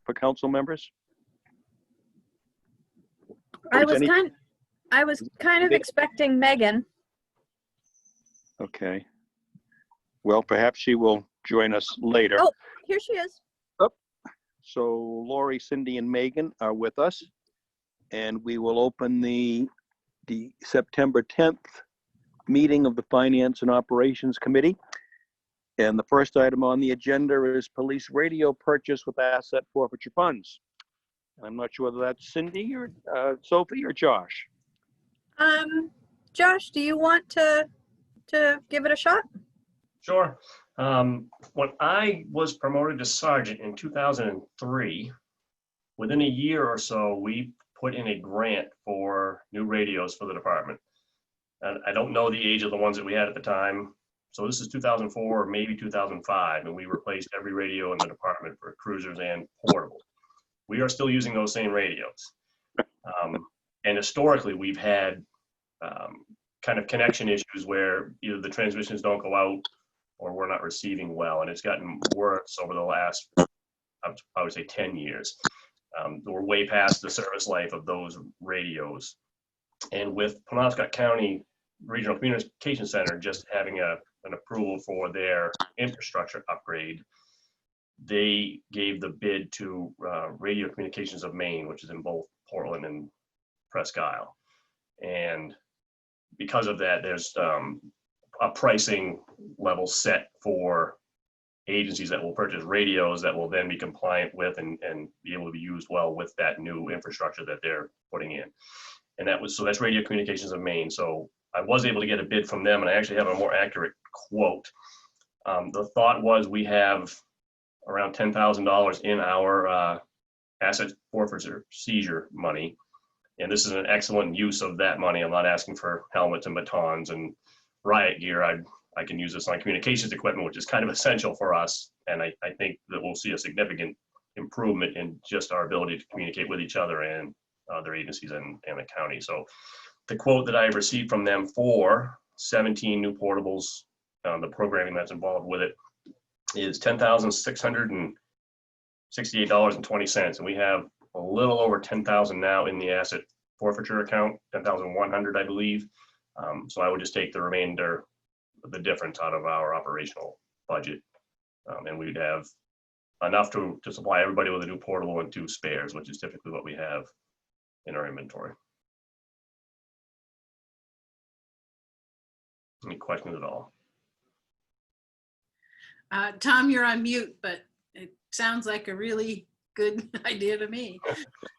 for council members? I was kind of expecting Megan. Okay. Well, perhaps she will join us later. Oh, here she is. So Lori, Cindy, and Megan are with us, and we will open the September 10th meeting of the Finance and Operations Committee. And the first item on the agenda is police radio purchase with asset forfeiture funds. I'm not sure whether that's Cindy or Sophie or Josh. Josh, do you want to give it a shot? Sure. When I was promoted to sergeant in 2003, within a year or so, we put in a grant for new radios for the department. And I don't know the age of the ones that we had at the time. So this is 2004 or maybe 2005, and we replaced every radio in the department for cruisers and portable. We are still using those same radios. And historically, we've had kind of connection issues where either the transmissions don't go out or we're not receiving well. And it's gotten worse over the last, I would say 10 years. We're way past the service life of those radios. And with Penobscot County Regional Communication Center just having an approval for their infrastructure upgrade, they gave the bid to Radio Communications of Maine, which is in both Portland and Presque Isle. And because of that, there's a pricing level set for agencies that will purchase radios that will then be compliant with and be able to be used well with that new infrastructure that they're putting in. And that's Radio Communications of Maine. So I was able to get a bid from them, and I actually have a more accurate quote. The thought was we have around $10,000 in our asset forfeiture seizure money. And this is an excellent use of that money. I'm not asking for helmets and batons and riot gear. I can use this on communications equipment, which is kind of essential for us. And I think that we'll see a significant improvement in just our ability to communicate with each other and other agencies and the county. So the quote that I received from them for 17 new portables, the programming that's involved with it, is $10,668.20. And we have a little over 10,000 now in the asset forfeiture account, 10,100, I believe. So I would just take the remainder, the difference out of our operational budget. And we'd have enough to supply everybody with a new portable and 2 spares, which is typically what we have in our inventory. Any questions at all? Tom, you're on mute, but it sounds like a really good idea to me.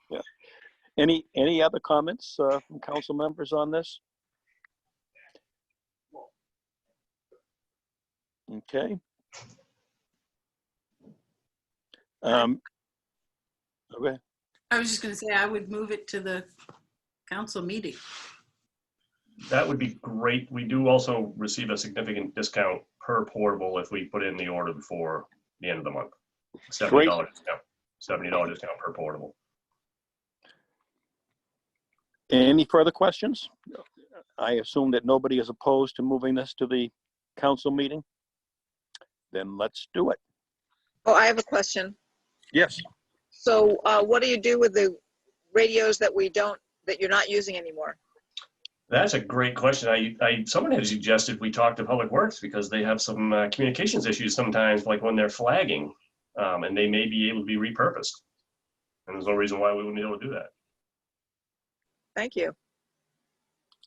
Yeah. Any other comments from council members on this? Okay. Okay. I was just going to say I would move it to the council meeting. That would be great. We do also receive a significant discount per portable if we put in the order before the end of the month. $70 discount. $70 discount per portable. Any further questions? I assume that nobody is opposed to moving this to the council meeting. Then let's do it. Oh, I have a question. Yes. So what do you do with the radios that you're not using anymore? That's a great question. Someone had suggested we talk to Public Works because they have some communications issues sometimes, like when they're flagging, and they may be able to be repurposed. And there's no reason why we wouldn't be able to do that. Thank you.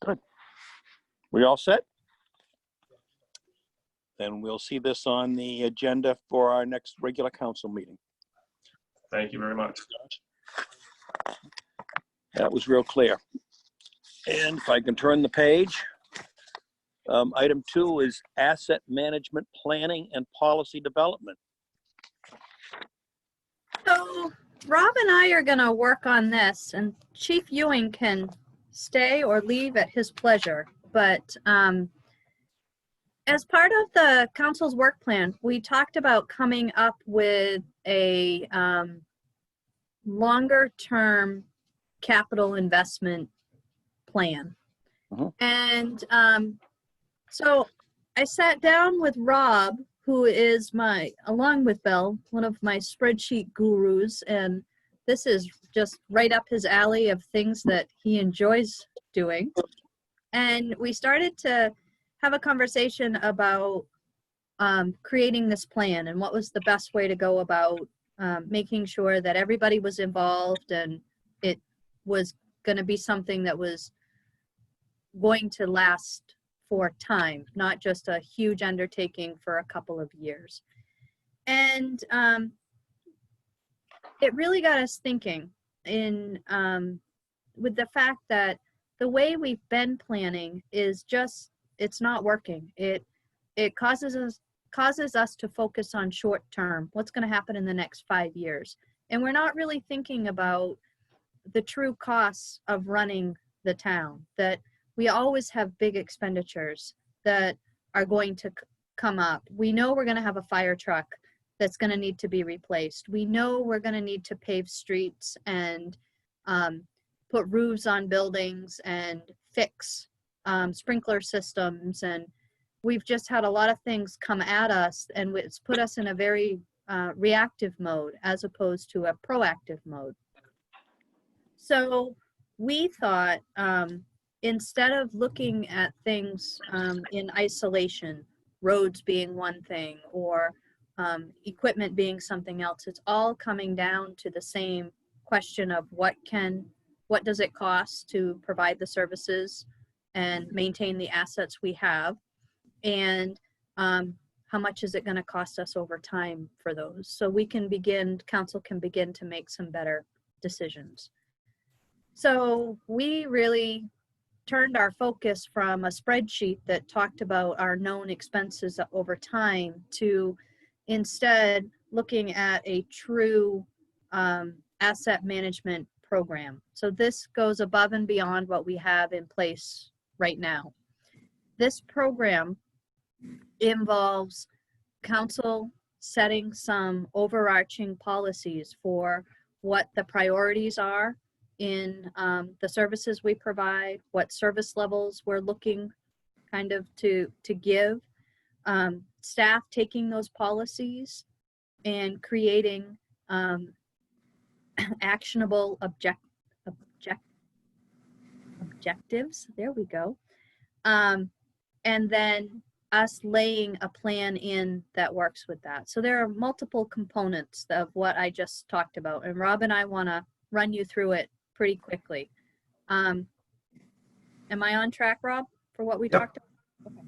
Good. We all set? Then we'll see this on the agenda for our next regular council meeting. Thank you very much. That was real clear. And if I can turn the page, item 2 is asset management planning and policy development. So Rob and I are going to work on this, and Chief Ewing can stay or leave at his pleasure. But as part of the council's work plan, we talked about coming up with a longer-term capital investment plan. Mm-hmm. And so I sat down with Rob, who is along with Bill, one of my spreadsheet gurus, and this is just right up his alley of things that he enjoys doing. And we started to have a conversation about creating this plan and what was the best way to go about making sure that everybody was involved and it was going to be something that was going to last for time, not just a huge undertaking for a couple of years. And it really got us thinking in with the fact that the way we've been planning is just, it's not working. It causes us to focus on short term, what's going to happen in the next 5 years. And we're not really thinking about the true costs of running the town, that we always have big expenditures that are going to come up. We know we're going to have a fire truck that's going to need to be replaced. We know we're going to need to pave streets and put roofs on buildings and fix sprinkler systems. And we've just had a lot of things come at us, and it's put us in a very reactive mode as opposed to a proactive mode. So we thought, instead of looking at things in isolation, roads being one thing or equipment being something else, it's all coming down to the same question of what does it cost to provide the services and maintain the assets we have, and how much is it going to cost us over time for those, so we can begin, council can begin to make some better decisions. So we really turned our focus from a spreadsheet that talked about our known expenses over time to instead looking at a true asset management program. So this goes above and beyond what we have in place right now. This program involves council setting some overarching policies for what the priorities are in the services we provide, what service levels we're looking kind of to give, staff taking those policies and creating actionable objectives, there we go, and then us laying a plan in that works with that. So there are multiple components of what I just talked about, and Rob and I want to run you through it pretty quickly. Am I on track, Rob, for what we talked about? Okay.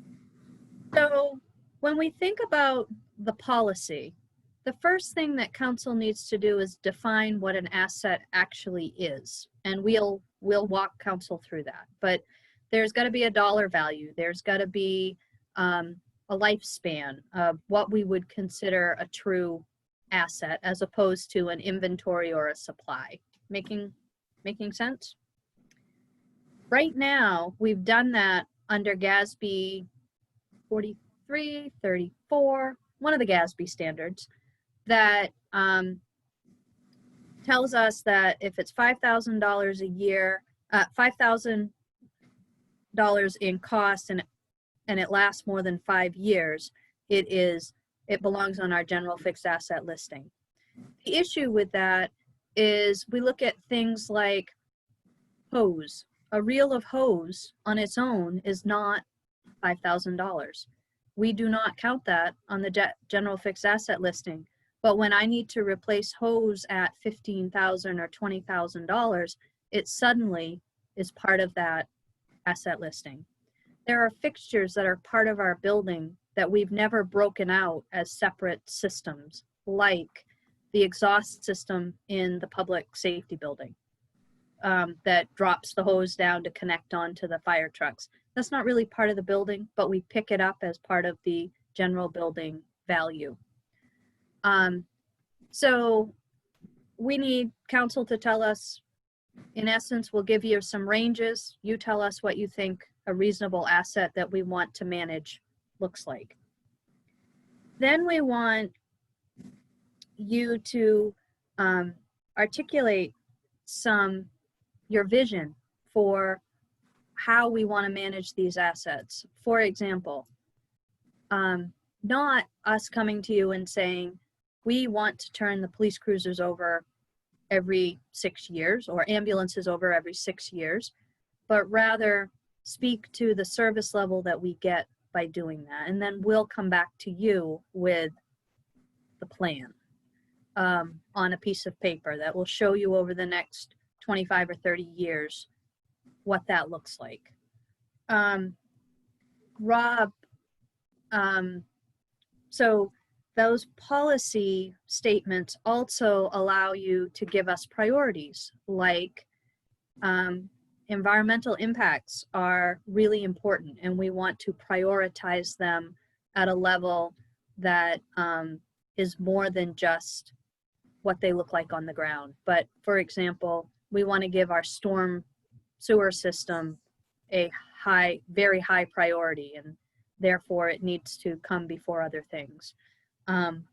So when we think about the policy, the first thing that council needs to do is define what an asset actually is. And we'll walk council through that. But there's got to be a dollar value. There's got to be a lifespan of what we would consider a true asset as opposed to an inventory or a supply. Making sense? Right now, we've done that under GASB 43, 34, one of the GASB standards that tells us that if it's $5,000 a year, $5,000 in cost and it lasts more than 5 years, it belongs on our general fixed asset listing. The issue with that is we look at things like hose. A reel of hose on its own is not $5,000. We do not count that on the general fixed asset listing. But when I need to replace hose at $15,000 or $20,000, it suddenly is part of that asset listing. There are fixtures that are part of our building that we've never broken out as separate systems, like the exhaust system in the public safety building that drops the hose down to connect onto the fire trucks. That's not really part of the building, but we pick it up as part of the general building value. So we need council to tell us, in essence, we'll give you some ranges. You tell us what you think a reasonable asset that we want to manage looks like. Then we want you to articulate your vision for how we want to manage these assets. For example, not us coming to you and saying, we want to turn the police cruisers over every 6 years or ambulances over every 6 years, but rather speak to the service level that we get by doing that. And then we'll come back to you with the plan on a piece of paper that will show you over the next 25 or 30 years what that looks like. Rob, so those policy statements also allow you to give us priorities, like environmental impacts are really important, and we want to prioritize them at a level that is more than just what they look like on the ground. But for example, we want to give our storm sewer system a very high priority, and therefore it needs to come before other things. And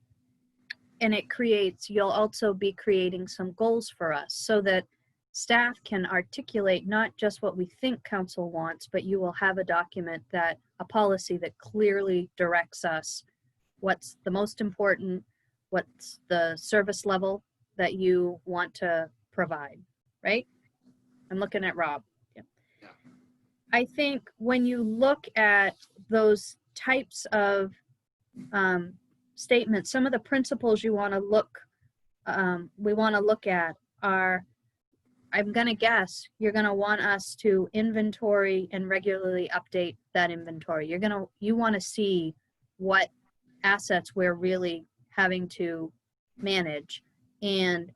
you'll also be creating some goals for us so that staff can articulate not just what we think council wants, but you will have a document, a policy that clearly directs us what's the most important, what's the service level that you want to provide, right? I'm looking at Rob. Yeah. I think when you look at those types of statements, some of the principles we want to look at are, I'm going to guess you're going to want us to inventory and regularly update that inventory. You want to see what assets we're really having to manage and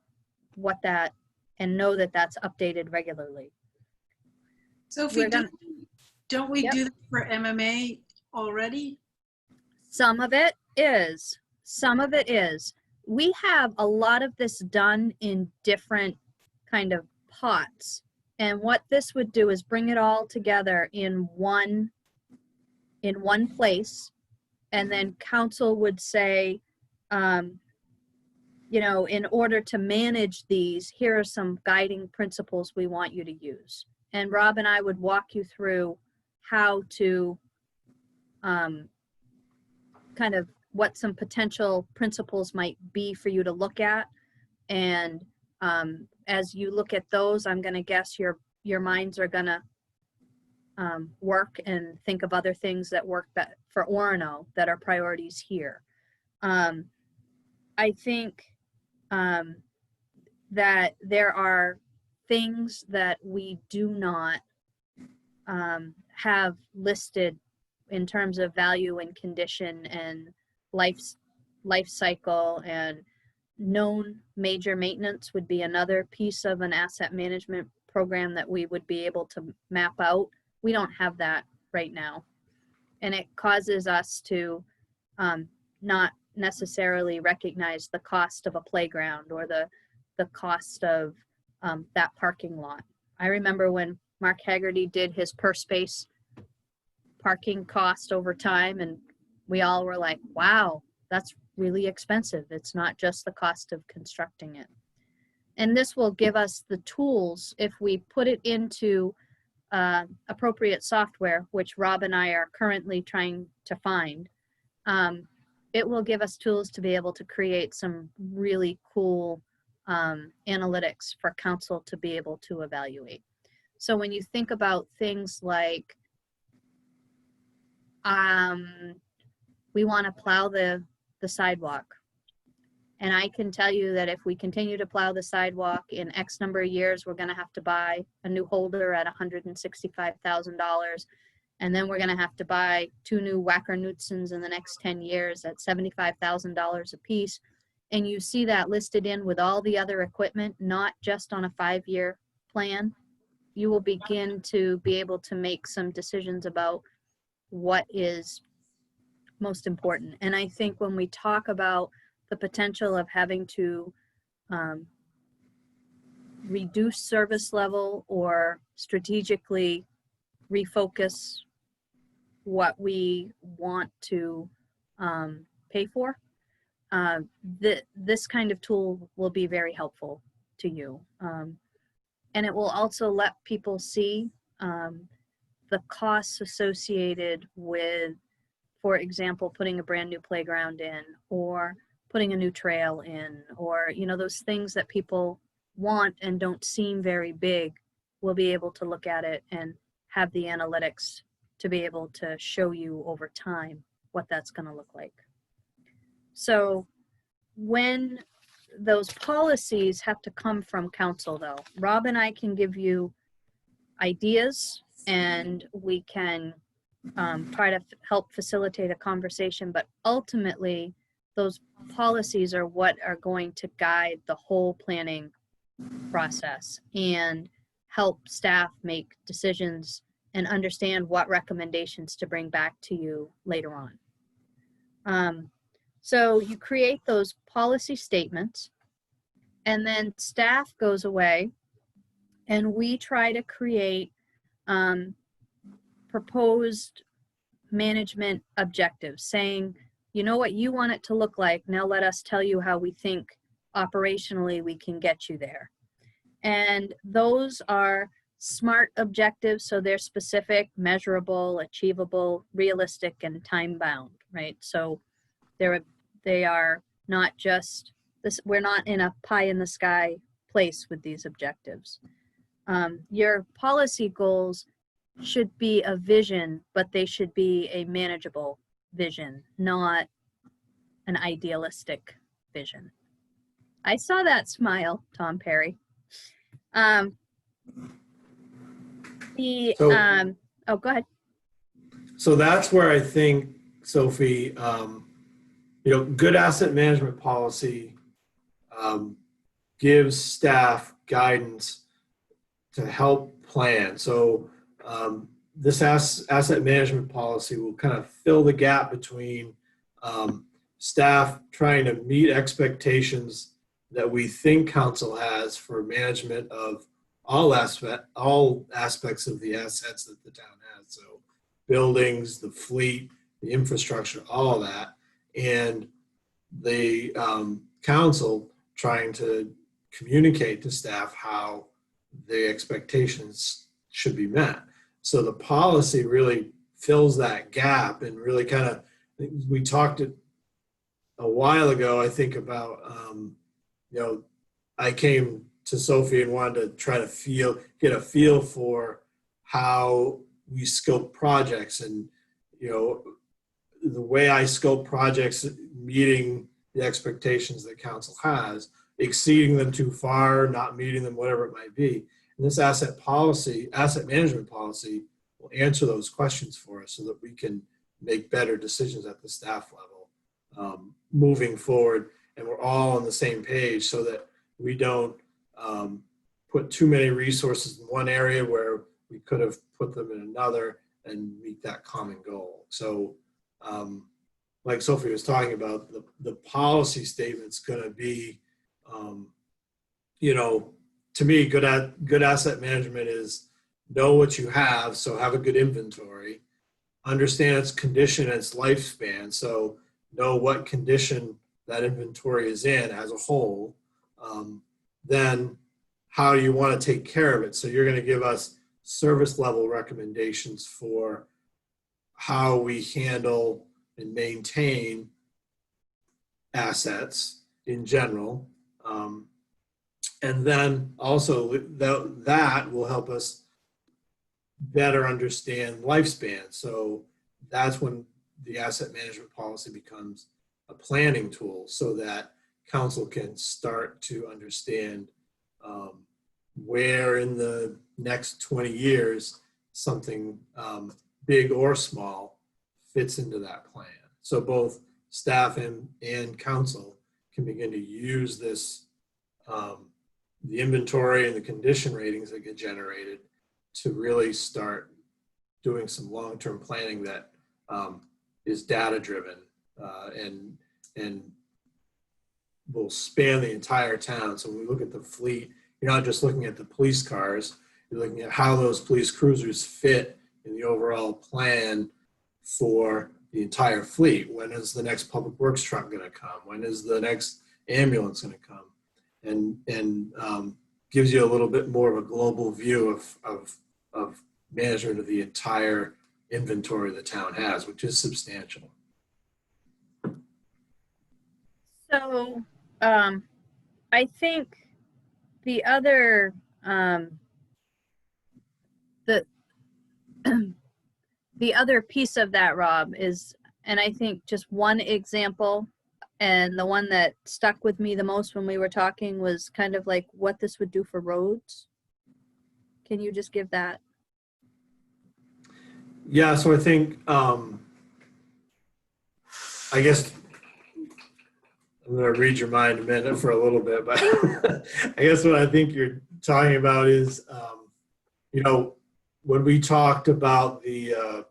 know that that's updated regularly. Sophie, don't we Yep. do that for MMA already? Some of it is. We have a lot of this done in different kind of pots. And what this would do is bring it all together in one place. And then council would say, in order to manage these, here are some guiding principles we want you to use. And Rob and I would walk you through how to kind of what some potential principles might be for you to look at. And as you look at those, I'm going to guess your minds are going to work and think of other things that work for Orono that are priorities here. I think that there are things that we do not have listed in terms of value and condition and life cycle, and known major maintenance would be another piece of an asset management program that we would be able to map out. We don't have that right now. And it causes us to not necessarily recognize the cost of a playground or the cost of that parking lot. I remember when Mark Haggerty did his per space parking cost over time, and we all were like, wow, that's really expensive. It's not just the cost of constructing it. And this will give us the tools if we put it into appropriate software, which Rob and I are currently trying to find. It will give us tools to be able to create some really cool analytics for council to be able to evaluate. So when you think about things like, we want to plow the sidewalk. And I can tell you that if we continue to plow the sidewalk in X number of years, we're going to have to buy a new holder at $165,000. And then we're going to have to buy 2 new Wacker Knutsons in the next 10 years at $75,000 a piece. And you see that listed in with all the other equipment, not just on a 5-year plan. You will begin to be able to make some decisions about what is most important. And I think when we talk about the potential of having to reduce service level or strategically refocus what we want to pay for, this kind of tool will be very helpful to you. And it will also let people see the costs associated with for example, putting a brand new playground in, or putting a new trail in, or, you know, those things that people want and don't seem very big, we'll be able to look at it and have the analytics to be able to show you over time what that's going to look like. So when those policies have to come from council, though, Rob and I can give you ideas, and we can try to help facilitate a conversation, but ultimately those policies are what are going to guide the whole planning process and help staff make decisions and understand what recommendations to bring back to you later on. So you create those policy statements, and then staff goes away and we try to create proposed management objectives, saying, you know what you want it to look like, now let us tell you how we think operationally we can get you there. And those are SMART objectives, so they're specific, measurable, achievable, realistic, and time-bound, right? So they are not just this, we're not in a pie-in-the-sky place with these objectives. Your policy goals should be a vision, but they should be a manageable vision, not an idealistic vision. I saw that smile, Tom Perry. Oh, go ahead. So that's where I think, Sophie, you know, good asset management policy gives staff guidance to help plan. So this asset management policy will kind of fill the gap between staff trying to meet expectations that we think council has for management of all aspects of the assets that the town has. So buildings, the fleet, the infrastructure, all of that. And the council trying to communicate to staff how the expectations should be met. So the policy really fills that gap, and really kind of, we talked a while ago, I think, about, you know, I came to Sophie and wanted to try to get a feel for how we scope projects, and, you know, the way I scope projects, meeting the expectations that council has, exceeding them too far, not meeting them, whatever it might be. And this asset management policy will answer those questions for us so that we can make better decisions at the staff level moving forward. And we're all on the same page so that we don't put too many resources in one area where we could have put them in another and meet that common goal. So like Sophie was talking about, the policy statement's going to be, you know, to me, good asset management is know what you have, so have a good inventory, understand its condition and its lifespan, so know what condition that inventory is in as a whole. Then how you want to take care of it. So you're going to give us service level recommendations for how we handle and maintain assets in general. And then also that will help us better understand lifespan. So that's when the asset management policy becomes a planning tool, so that council can start to understand where in the next 20 years something big or small fits into that plan. So both staff and council can begin to use this, the inventory and the condition ratings that get generated, to really start doing some long-term planning that is data-driven and will span the entire town. So when we look at the fleet, you're not just looking at the police cars, you're looking at how those police cruisers fit in the overall plan for the entire fleet. When is the next public works truck going to come? When is the next ambulance going to come? And gives you a little bit more of a global view of management of the entire inventory the town has, which is substantial. So, I think the other, the, the other piece of that, Rob, is, and I think just one example, and the one that stuck with me the most when we were talking was kind of like what this would do for roads. Can you just give that? Yeah, so I think, I guess I'm going to read your mind a minute for a little bit, but I guess what I think you're talking about is, you know, when we talked about the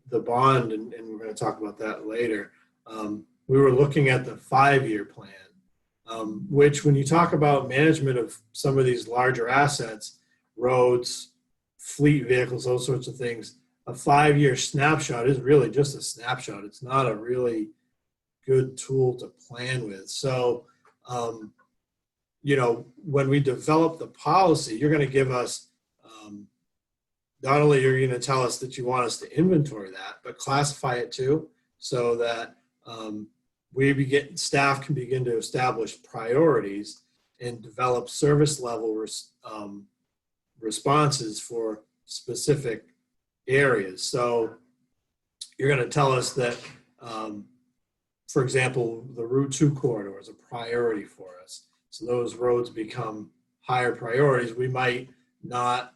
bond, and we're going to talk about that later, we were looking at the 5-year plan, which when you talk about management of some of these larger assets, roads, fleet vehicles, those sorts of things, a 5-year snapshot is really just a snapshot. It's not a really good tool to plan with. So, you know, when we develop the policy, you're going to give us, not only are you going to tell us that you want us to inventory that, but classify it too, so that staff can begin to establish priorities and develop service level responses for specific areas. So you're going to tell us that, for example, the Route 2 corridor is a priority for us. So those roads become higher priorities. We might not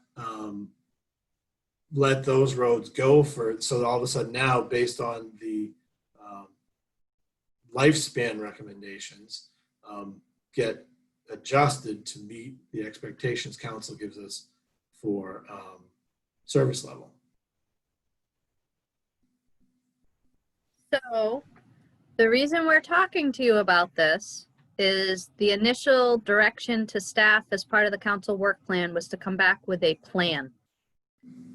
let those roads go for, so all of a sudden now, based on the lifespan recommendations, get adjusted to meet the expectations council gives us for service level. So the reason we're talking to you about this is the initial direction to staff as part of the council work plan was to come back with a plan.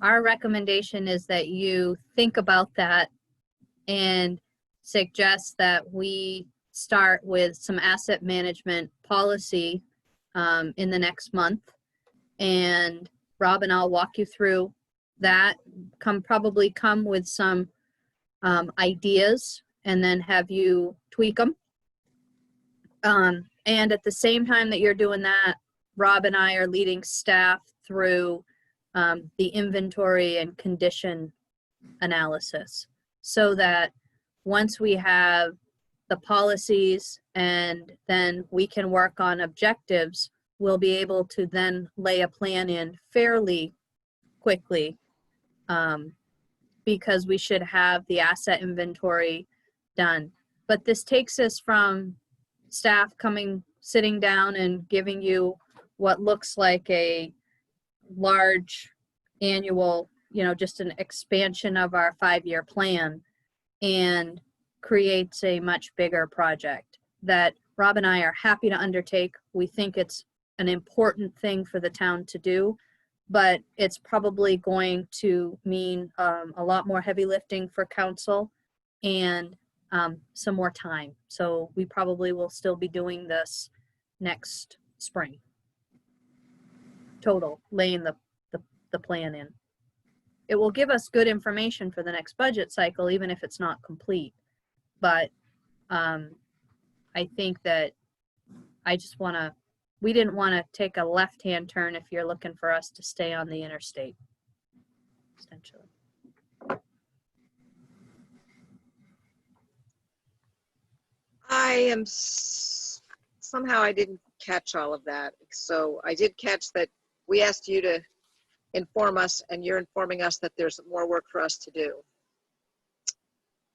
Our recommendation is that you think about that and suggest that we start with some asset management policy in the next month. And Rob and I'll walk you through that, probably come with some ideas and then have you tweak them. And at the same time that you're doing that, Rob and I are leading staff through the inventory and condition analysis, so that once we have the policies and then we can work on objectives, we'll be able to then lay a plan in fairly quickly, because we should have the asset inventory done. But this takes us from staff sitting down and giving you what looks like a large annual, you know, just an expansion of our 5-year plan, and creates a much bigger project that Rob and I are happy to undertake. We think it's an important thing for the town to do, but it's probably going to mean a lot more heavy lifting for council and some more time. So we probably will still be doing this next spring. Total, laying the plan in. It will give us good information for the next budget cycle, even if it's not complete. But I think that we didn't want to take a left-hand turn if you're looking for us to stay on the interstate, essentially. Somehow I didn't catch all of that. So I did catch that we asked you to inform us, and you're informing us that there's more work for us to do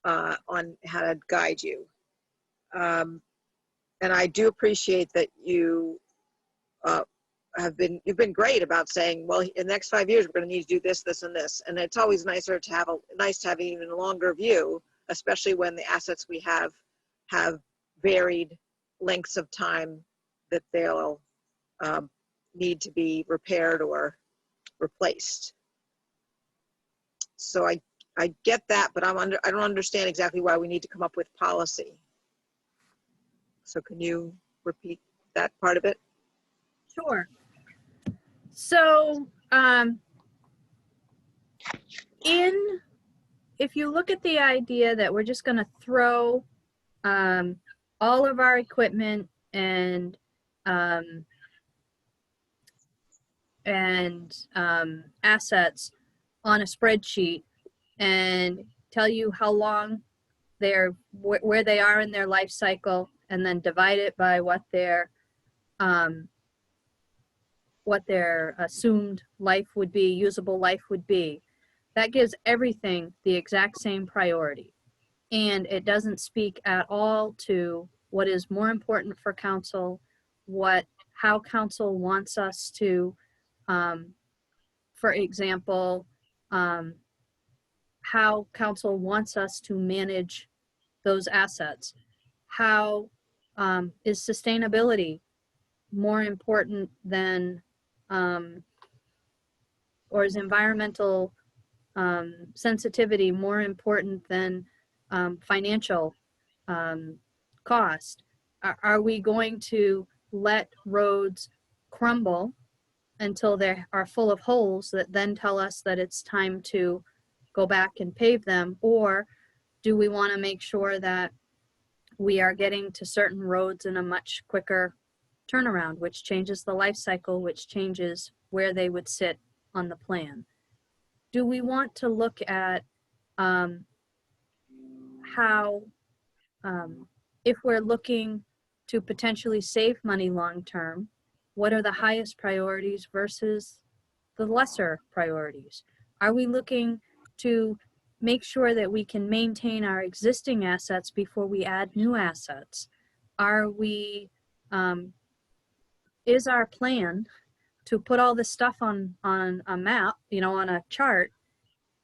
on how to guide you. And I do appreciate that you've been great about saying, well, in the next 5 years, we're going to need to do this, this, and this. And it's always nice to have an even longer view, especially when the assets we have varied lengths of time that they'll need to be repaired or replaced. So I get that, but I don't understand exactly why we need to come up with policy. So can you repeat that part of it? Sure. So if you look at the idea that we're just going to throw all of our equipment and assets on a spreadsheet and tell you how long where they are in their life cycle, and then divide it by what their assumed life would be, usable life would be. That gives everything the exact same priority. And it doesn't speak at all to what is more important for council, how council wants us to, for example, how council wants us to manage those assets. How is sustainability more important than, or is environmental sensitivity more important than financial cost? Are we going to let roads crumble until they are full of holes that then tell us that it's time to go back and pave them? Or do we want to make sure that we are getting to certain roads in a much quicker turnaround, which changes the life cycle, which changes where they would sit on the plan? Do we want to look at how, if we're looking to potentially save money long-term, what are the highest priorities versus the lesser priorities? Are we looking to make sure that we can maintain our existing assets before we add new assets? Are we, is our plan to put all this stuff on a map, on a chart,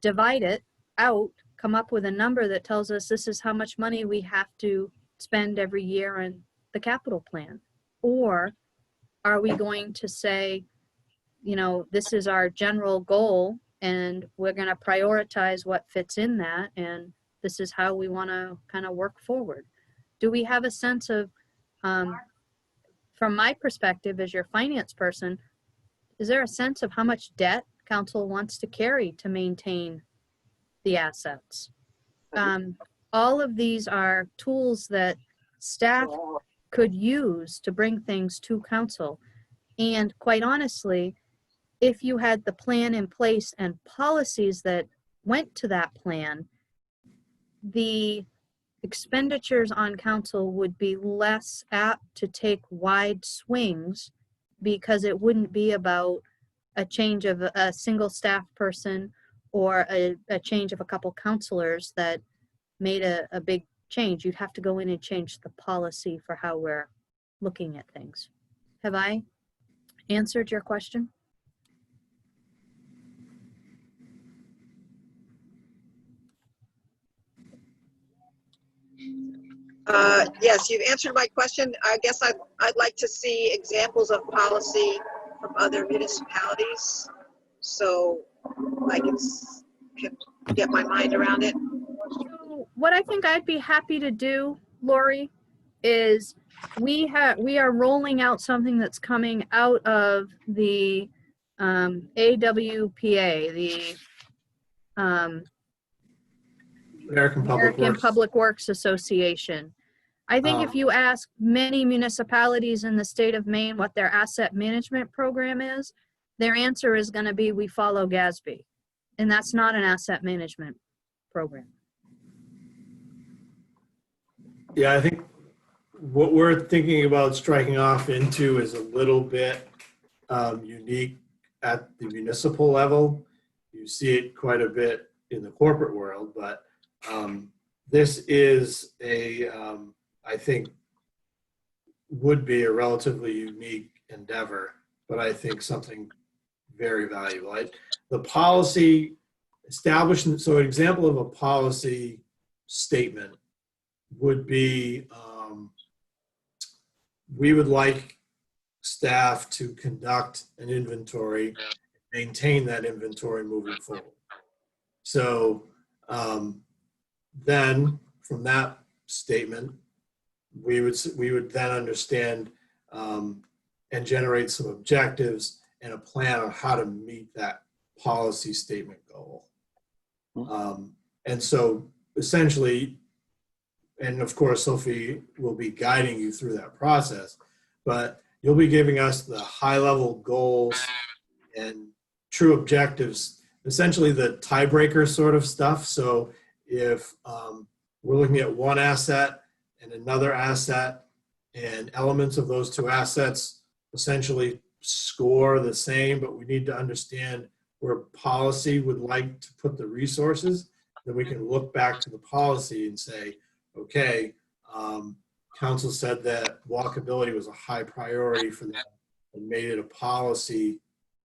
divide it out, come up with a number that tells us this is how much money we have to spend every year in the capital plan? Or are we going to say, this is our general goal and we're going to prioritize what fits in that, and this is how we want to kind of work forward? Do we have a sense of, from my perspective as your finance person, is there a sense of how much debt council wants to carry to maintain the assets? All of these are tools that staff could use to bring things to council. And quite honestly, if you had the plan in place and policies that went to that plan, the expenditures on council would be less apt to take wide swings, because it wouldn't be about a change of a single staff person or a change of a couple counselors that made a big change. You'd have to go in and change the policy for how we're looking at things. Have I answered your question? Yes, you've answered my question. I guess I'd like to see examples of policy from other municipalities, so I can get my mind around it. So what I think I'd be happy to do, Lori, is we are rolling out something that's coming out of the AWPA, the American American Public Works Association. I think if you ask many municipalities in the state of Maine what their asset management program is, their answer is going to be, we follow GASB. And that's not an asset management program. Yeah, I think what we're thinking about striking off into is a little bit unique at the municipal level. You see it quite a bit in the corporate world, but this is I think would be a relatively unique endeavor, but I think something very valuable. The policy establishment, so an example of a policy statement would be, we would like staff to conduct an inventory, maintain that inventory moving forward. So then from that statement, we would then understand and generate some objectives and a plan on how to meet that policy statement goal. And so essentially, and of course, Sophie will be guiding you through that process, but you'll be giving us the high level goals and true objectives, essentially the tiebreaker sort of stuff. So if we're looking at one asset and another asset, and elements of those two assets essentially score the same, but we need to understand where policy would like to put the resources, then we can look back to the policy and say, okay, council said that walkability was a high priority for them and made it a policy,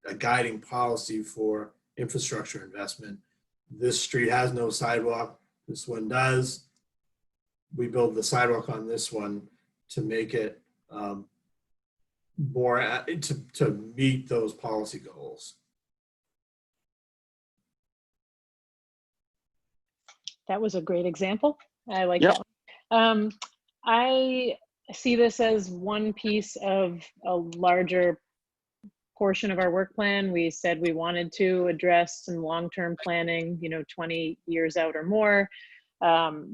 a guiding policy for infrastructure investment. This street has no sidewalk, this one does. We build the sidewalk on this one to make it more, to meet those policy goals. That was a great example. I like Yep. that one. I see this as one piece of a larger portion of our work plan. We said we wanted to address some long-term planning, 20 years out or more.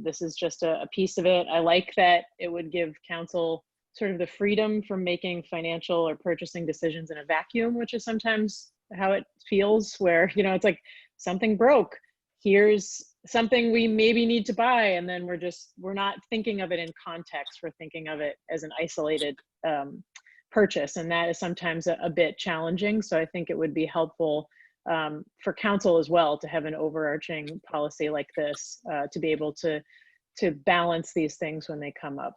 This is just a piece of it. I like that it would give council sort of the freedom from making financial or purchasing decisions in a vacuum, which is sometimes how it feels, where, it's like something broke. Here's something we maybe need to buy. And then we're not thinking of it in context. We're thinking of it as an isolated purchase. And that is sometimes a bit challenging. So I think it would be helpful for council as well to have an overarching policy like this, to be able to balance these things when they come up.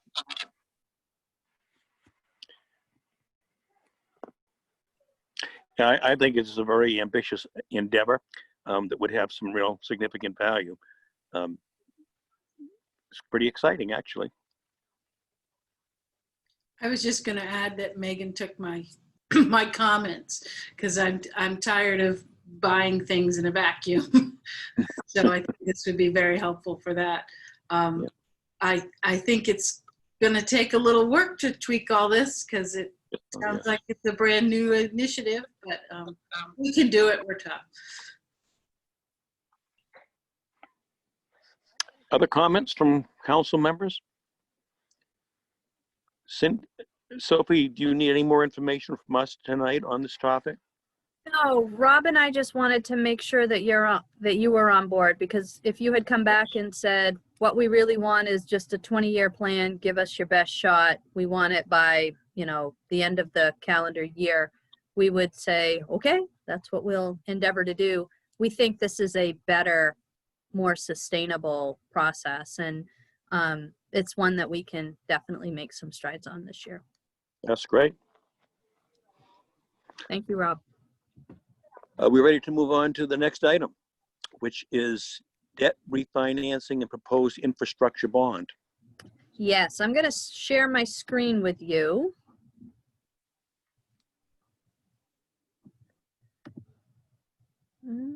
I think it's a very ambitious endeavor that would have some real significant value. It's pretty exciting, actually. I was just going to add that Megan took my my comments, because I'm tired of buying things in a vacuum. So I think this would be very helpful for that. I think it's going to take a little work to tweak all this, because it sounds like it's a brand new initiative, but we can do it. We're tough. Other comments from council members? Sophie, do you need any more information from us tonight on this topic? No, Rob and I just wanted to make sure that you were on board, because if you had come back and said, what we really want is just a 20-year plan, give us your best shot, we want it by, the end of the calendar year, we would say, okay, that's what we'll endeavor to do. We think this is a better, more sustainable process, and it's one that we can definitely make some strides on this year. That's great. Thank you, Rob. We're ready to move on to the next item, which is debt refinancing and proposed infrastructure bond. Yes, I'm going to share my screen with you. No.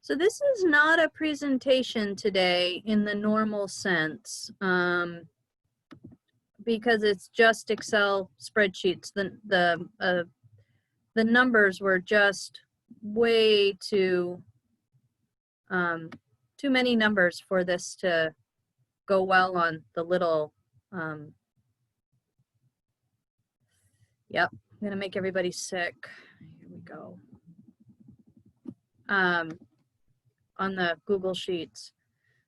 So this is not a presentation today in the normal sense, because it's just Excel spreadsheets. The numbers were just way too many numbers for this to go well on the little. Yep, I'm gonna make everybody sick. Here we go. On the Google Sheets.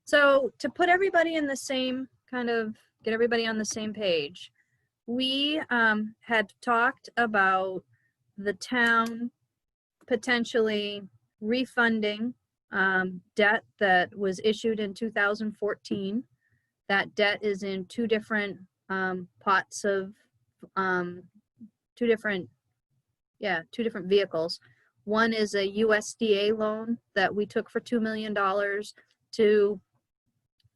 So to put everybody in the same get everybody on the same page, we had talked about the town potentially refunding debt that was issued in 2014. That debt is in two different pots of two different vehicles. One is a USDA loan that we took for $2 million to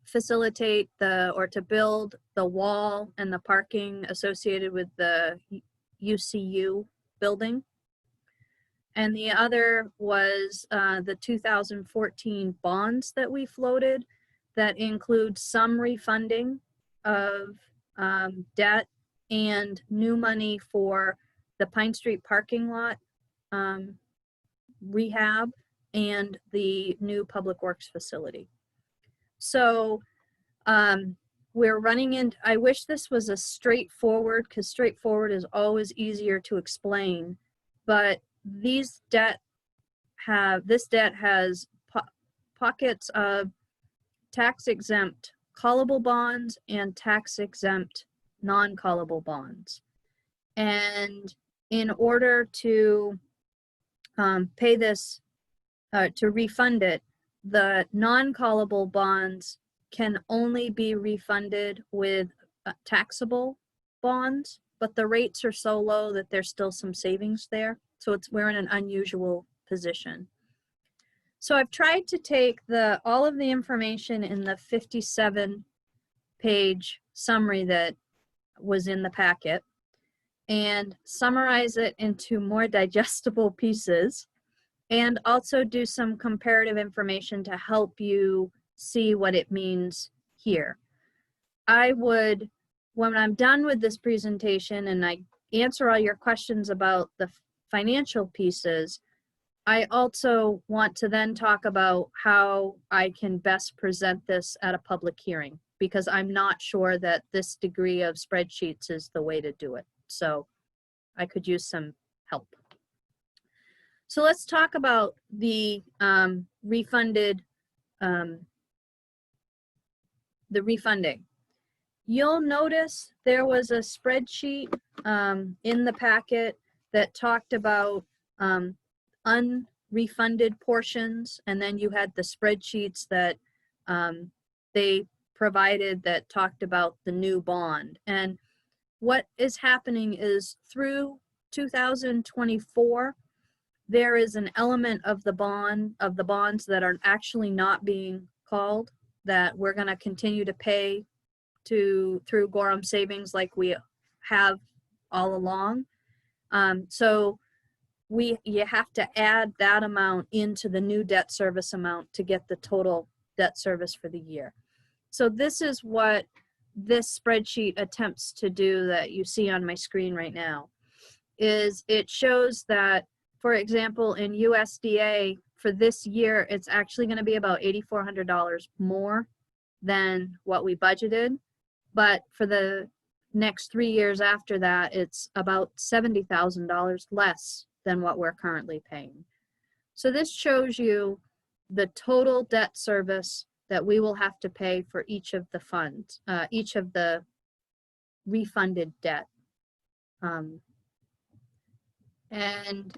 facilitate to build the wall and the parking associated with the UCU building. And the other was the 2014 bonds that we floated that include some refunding of debt and new money for the Pine Street parking lot rehab and the new public works facility. So we're running in, I wish this was a straightforward, because straightforward is always easier to explain, but this debt has pockets of tax exempt callable bonds and tax exempt non-callable bonds. And in order to pay this, to refund it, the non-callable bonds can only be refunded with taxable bonds, but the rates are so low that there's still some savings there. So we're in an unusual position. So I've tried to take all of the information in the 57-page summary that was in the packet and summarize it into more digestible pieces, and also do some comparative information to help you see what it means here. I would, when I'm done with this presentation and I answer all your questions about the financial pieces, I also want to then talk about how I can best present this at a public hearing, because I'm not sure that this degree of spreadsheets is the way to do it. So I could use some help. So let's talk about the refunding. You'll notice there was a spreadsheet in the packet that talked about unrefunded portions, and then you had the spreadsheets that they provided that talked about the new bond. And what is happening is through 2024, there is an element of the bonds that are actually not being called, that we're going to continue to pay through Gorham Savings like we have all along. So you have to add that amount into the new debt service amount to get the total debt service for the year. So this is what this spreadsheet attempts to do that you see on my screen right now. Is it shows that, for example, in USDA for this year, it's actually going to be about $8,400 more than what we budgeted. But for the next 3 years after that, it's about $70,000 less than what we're currently paying. So this shows you the total debt service that we will have to pay for each of the funds, each of the refunded debt. And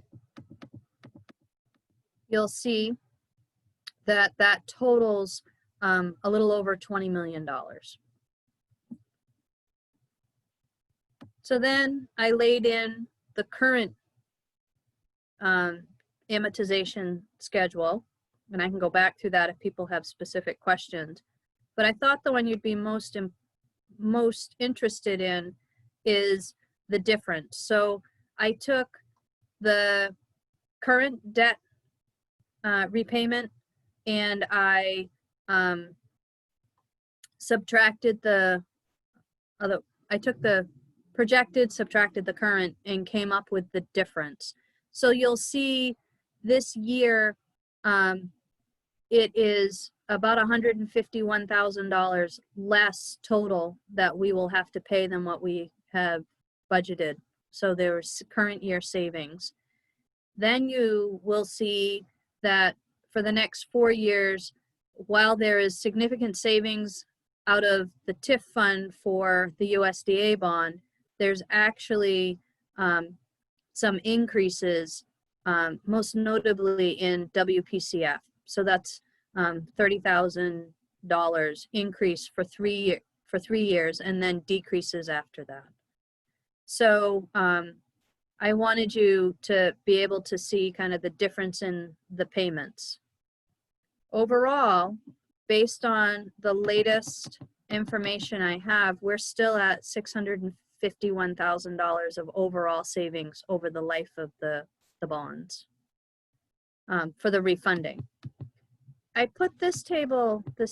you'll see that that totals a little over $20 million. So then I laid in the current amortization schedule, and I can go back through that if people have specific questions. But I thought the one you'd be most interested in is the difference. So I took the current debt repayment, and I subtracted the other. I took the projected, subtracted the current, and came up with the difference. So you'll see this year it is about $151,000 less total that we will have to pay than what we have budgeted. So there's current year savings. Then you will see that for the next 4 years, while there is significant savings out of the TIF fund for the USDA bond, there's actually some increases, most notably in WPCF. So that's $30,000 increase for 3 years, and then decreases after that. So I wanted you to be able to see kind of the difference in the payments. Overall, based on the latest information I have, we're still at $651,000 of overall savings over the life of the bonds for the refunding. I put this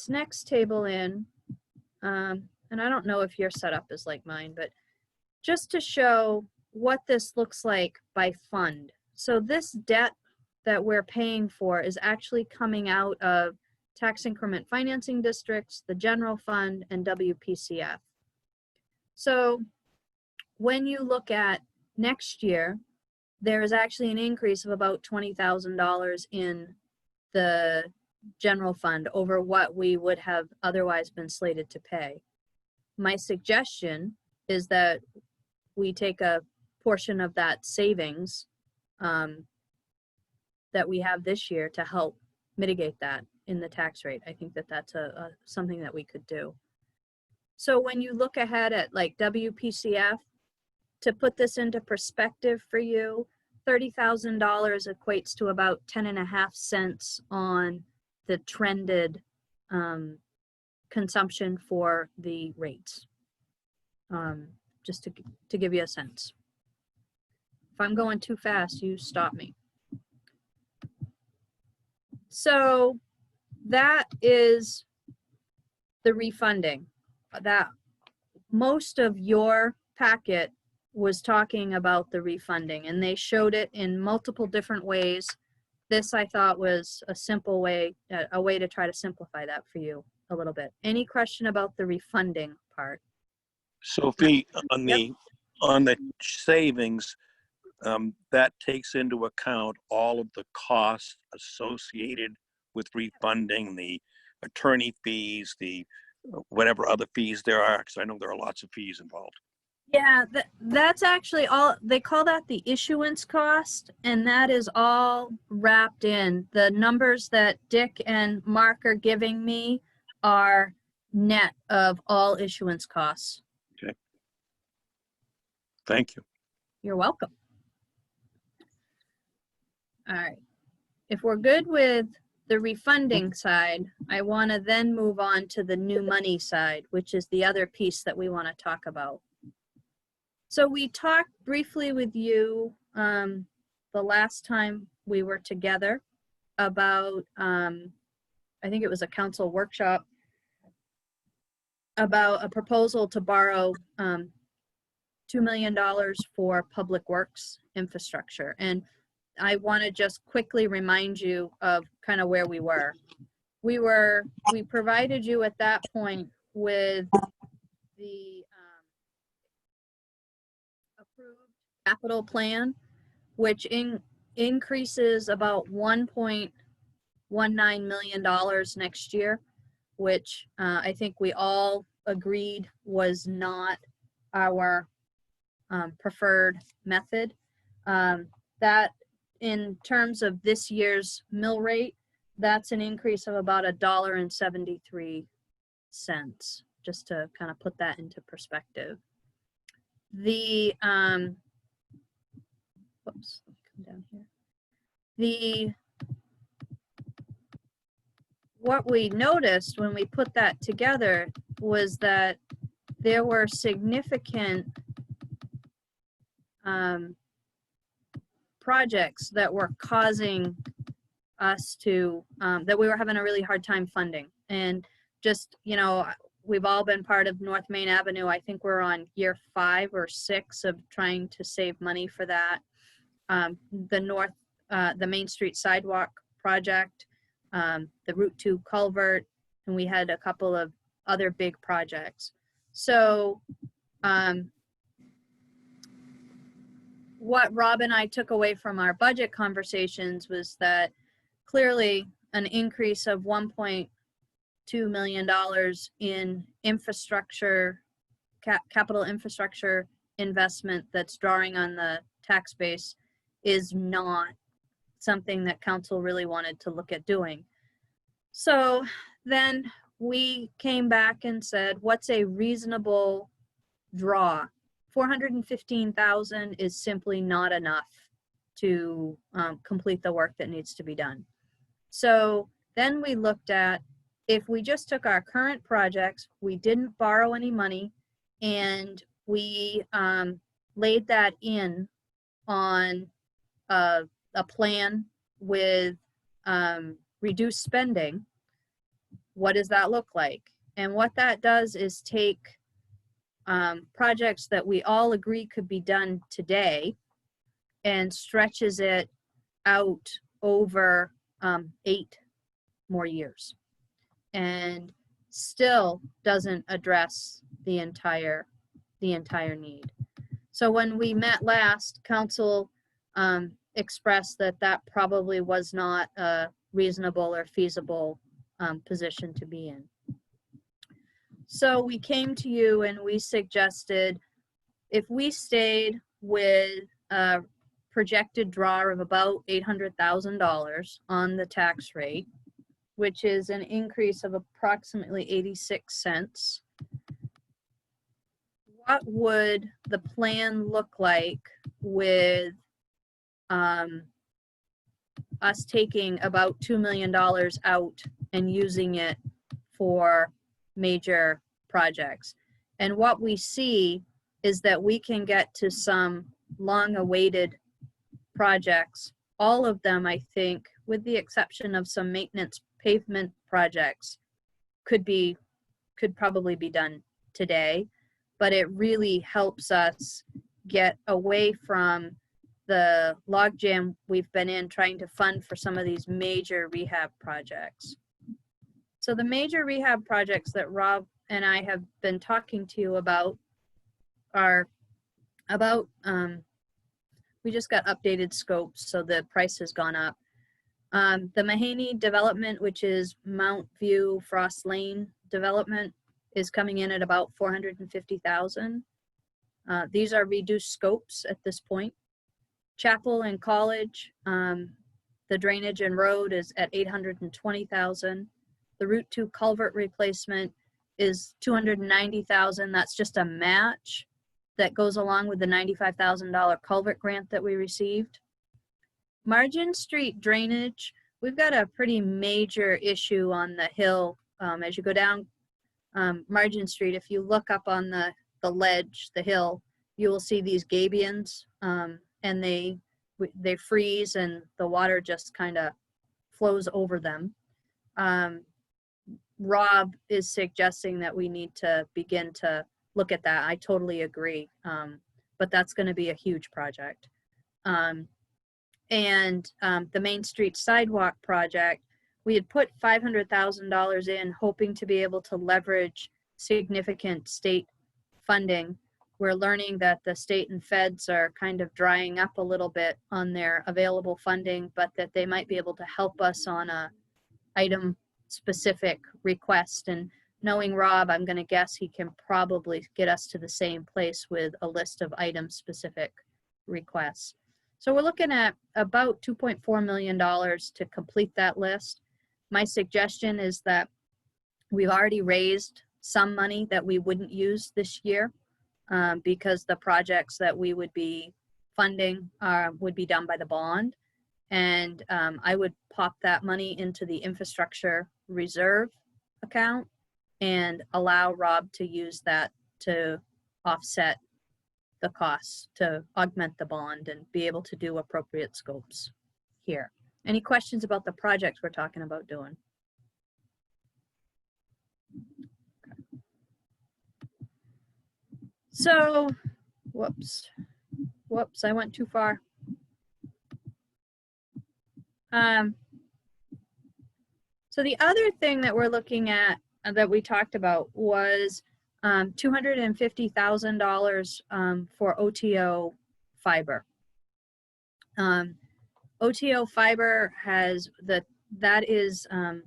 next table in, and I don't know if your setup is like mine, but just to show what this looks like by fund. So this debt that we're paying for is actually coming out of tax increment financing districts, the general fund, and WPCF. So when you look at next year, there is actually an increase of about $20,000 in the general fund over what we would have otherwise been slated to pay. My suggestion is that we take a portion of that savings that we have this year to help mitigate that in the tax rate. I think that that's something that we could do. So when you look ahead at like WPCF, to put this into perspective for you, $30,000 equates to about 10.5 cents on the trended consumption for the rates. Just to give you a sense. If I'm going too fast, you stop me. So that is the refunding. That most of your packet was talking about the refunding, and they showed it in multiple different ways. This I thought was a simple way, a way to try to simplify that for you a little bit. Any question about the refunding part? Sophie, on the savings, that takes into account all of the costs associated with refunding, the attorney fees, the whatever other fees there are, because I know there are lots of fees involved. Yeah, that's actually all, they call that the issuance cost, and that is all wrapped in. The numbers that Dick and Mark are giving me are net of all issuance costs. Okay. Thank you. You're welcome. All right. If we're good with the refunding side, I want to then move on to the new money side, which is the other piece that we want to talk about. So we talked briefly with you the last time we were together about, I think it was a council workshop, about a proposal to borrow $2 million for public works infrastructure. And I want to just quickly remind you of kind of where we were. We provided you at that point with the approved capital plan, which increases about $1.19 million next year, which I think we all agreed was not our preferred method. That in terms of this year's mill rate, that's an increase of about $1.73, just to kind of put that into perspective. The whoops, let me come down here. What we noticed when we put that together was that there were significant projects that were causing us to, that we were having a really hard time funding. And just, you know, we've all been part of North Main Avenue. I think we're on year 5 or 6 of trying to save money for that. The Main Street Sidewalk project, the Route 2 culvert, and we had a couple of other big projects. So what Rob and I took away from our budget conversations was that clearly an increase of $1.2 million in infrastructure, capital infrastructure investment that's drawing on the tax base is not something that council really wanted to look at doing. So then we came back and said, what's a reasonable draw? 415,000 is simply not enough to complete the work that needs to be done. So then we looked at, if we just took our current projects, we didn't borrow any money, and we laid that in on a plan with reduced spending, what does that look like? And what that does is take projects that we all agree could be done today and stretches it out over 8 more years, and still doesn't address the entire need. So when we met last, council expressed that that probably was not a reasonable or feasible position to be in. So we came to you and we suggested if we stayed with a projected draw of about $800,000 on the tax rate, which is an increase of approximately 86 cents, what would the plan look like with us taking about $2 million out and using it for major projects? And what we see is that we can get to some long-awaited projects. All of them, I think, with the exception of some maintenance pavement projects, could probably be done today, but it really helps us get away from the logjam we've been in trying to fund for some of these major rehab projects. So the major rehab projects that Rob and I have been talking to you about are about, we just got updated scopes, so the price has gone up. The Mahaney development, which is Mount View Frost Lane development, is coming in at about $450,000. These are reduced scopes at this point. Chapel and College, the drainage and road is at $820,000. The Route 2 culvert replacement is $290,000. That's just a match that goes along with the $95,000 culvert grant that we received. Margin Street drainage, we've got a pretty major issue on the hill. As you go down Margin Street, if you look up on the ledge, the hill, you will see these gabions, and they freeze and the water just kind of flows over them. Rob is suggesting that we need to begin to look at that. I totally agree, but that's going to be a huge project. And the Main Street Sidewalk project, we had put $500,000 in, hoping to be able to leverage significant state funding. We're learning that the state and feds are kind of drying up a little bit on their available funding, but that they might be able to help us on a item-specific request. And knowing Rob, I'm going to guess he can probably get us to the same place with a list of item-specific requests. So we're looking at about $2.4 million to complete that list. My suggestion is that we've already raised some money that we wouldn't use this year because the projects that we would be funding would be done by the bond. And I would pop that money into the infrastructure reserve account and allow Rob to use that to offset the costs, to augment the bond and be able to do appropriate scopes here. Any questions about the projects we're talking about doing? So, whoops, I went too far. So the other thing that we're looking at that we talked about was $250,000 for OTO fiber. OTO fiber has that is an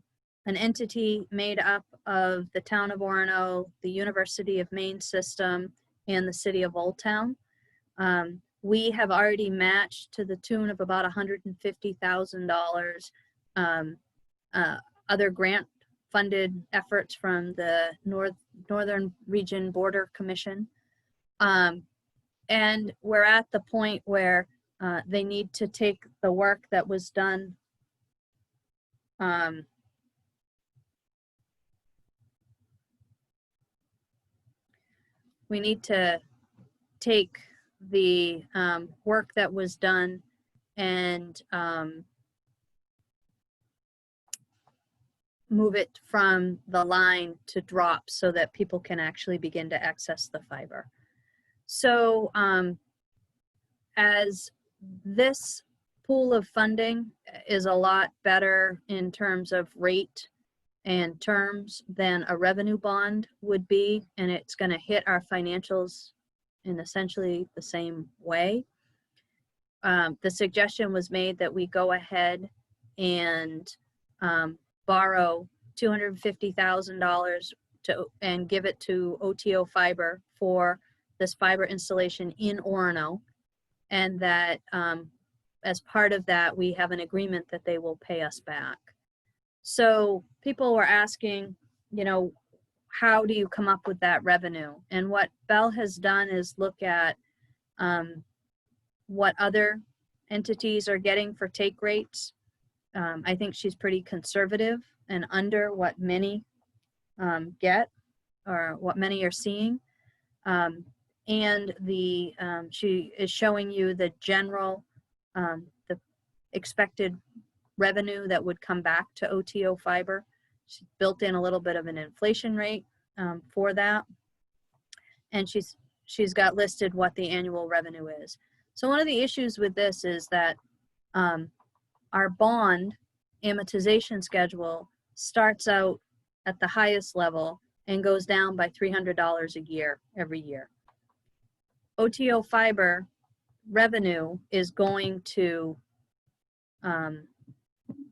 entity made up of the town of Orono, the University of Maine system, and the city of Old Town. We have already matched to the tune of about $150,000 other grant funded efforts from the Northern Region Border Commission. And we're at the point where they need to take the work that was done we need to take the work that was done and move it from the line to drop so that people can actually begin to access the fiber. So as this pool of funding is a lot better in terms of rate and terms than a revenue bond would be, and it's going to hit our financials in essentially the same way. The suggestion was made that we go ahead and borrow $250,000 and give it to OTO Fiber for this fiber installation in Orono, and that as part of that, we have an agreement that they will pay us back. So people were asking, you know, how do you come up with that revenue? And what Bell has done is look at what other entities are getting for take rates. I think she's pretty conservative and under what many get, or what many are seeing. And she is showing you the general, the expected revenue that would come back to OTO Fiber. She's built in a little bit of an inflation rate for that. And she's got listed what the annual revenue is. So one of the issues with this is that our bond amortization schedule starts out at the highest level and goes down by $300 a year every year. OTO Fiber revenue is going to, let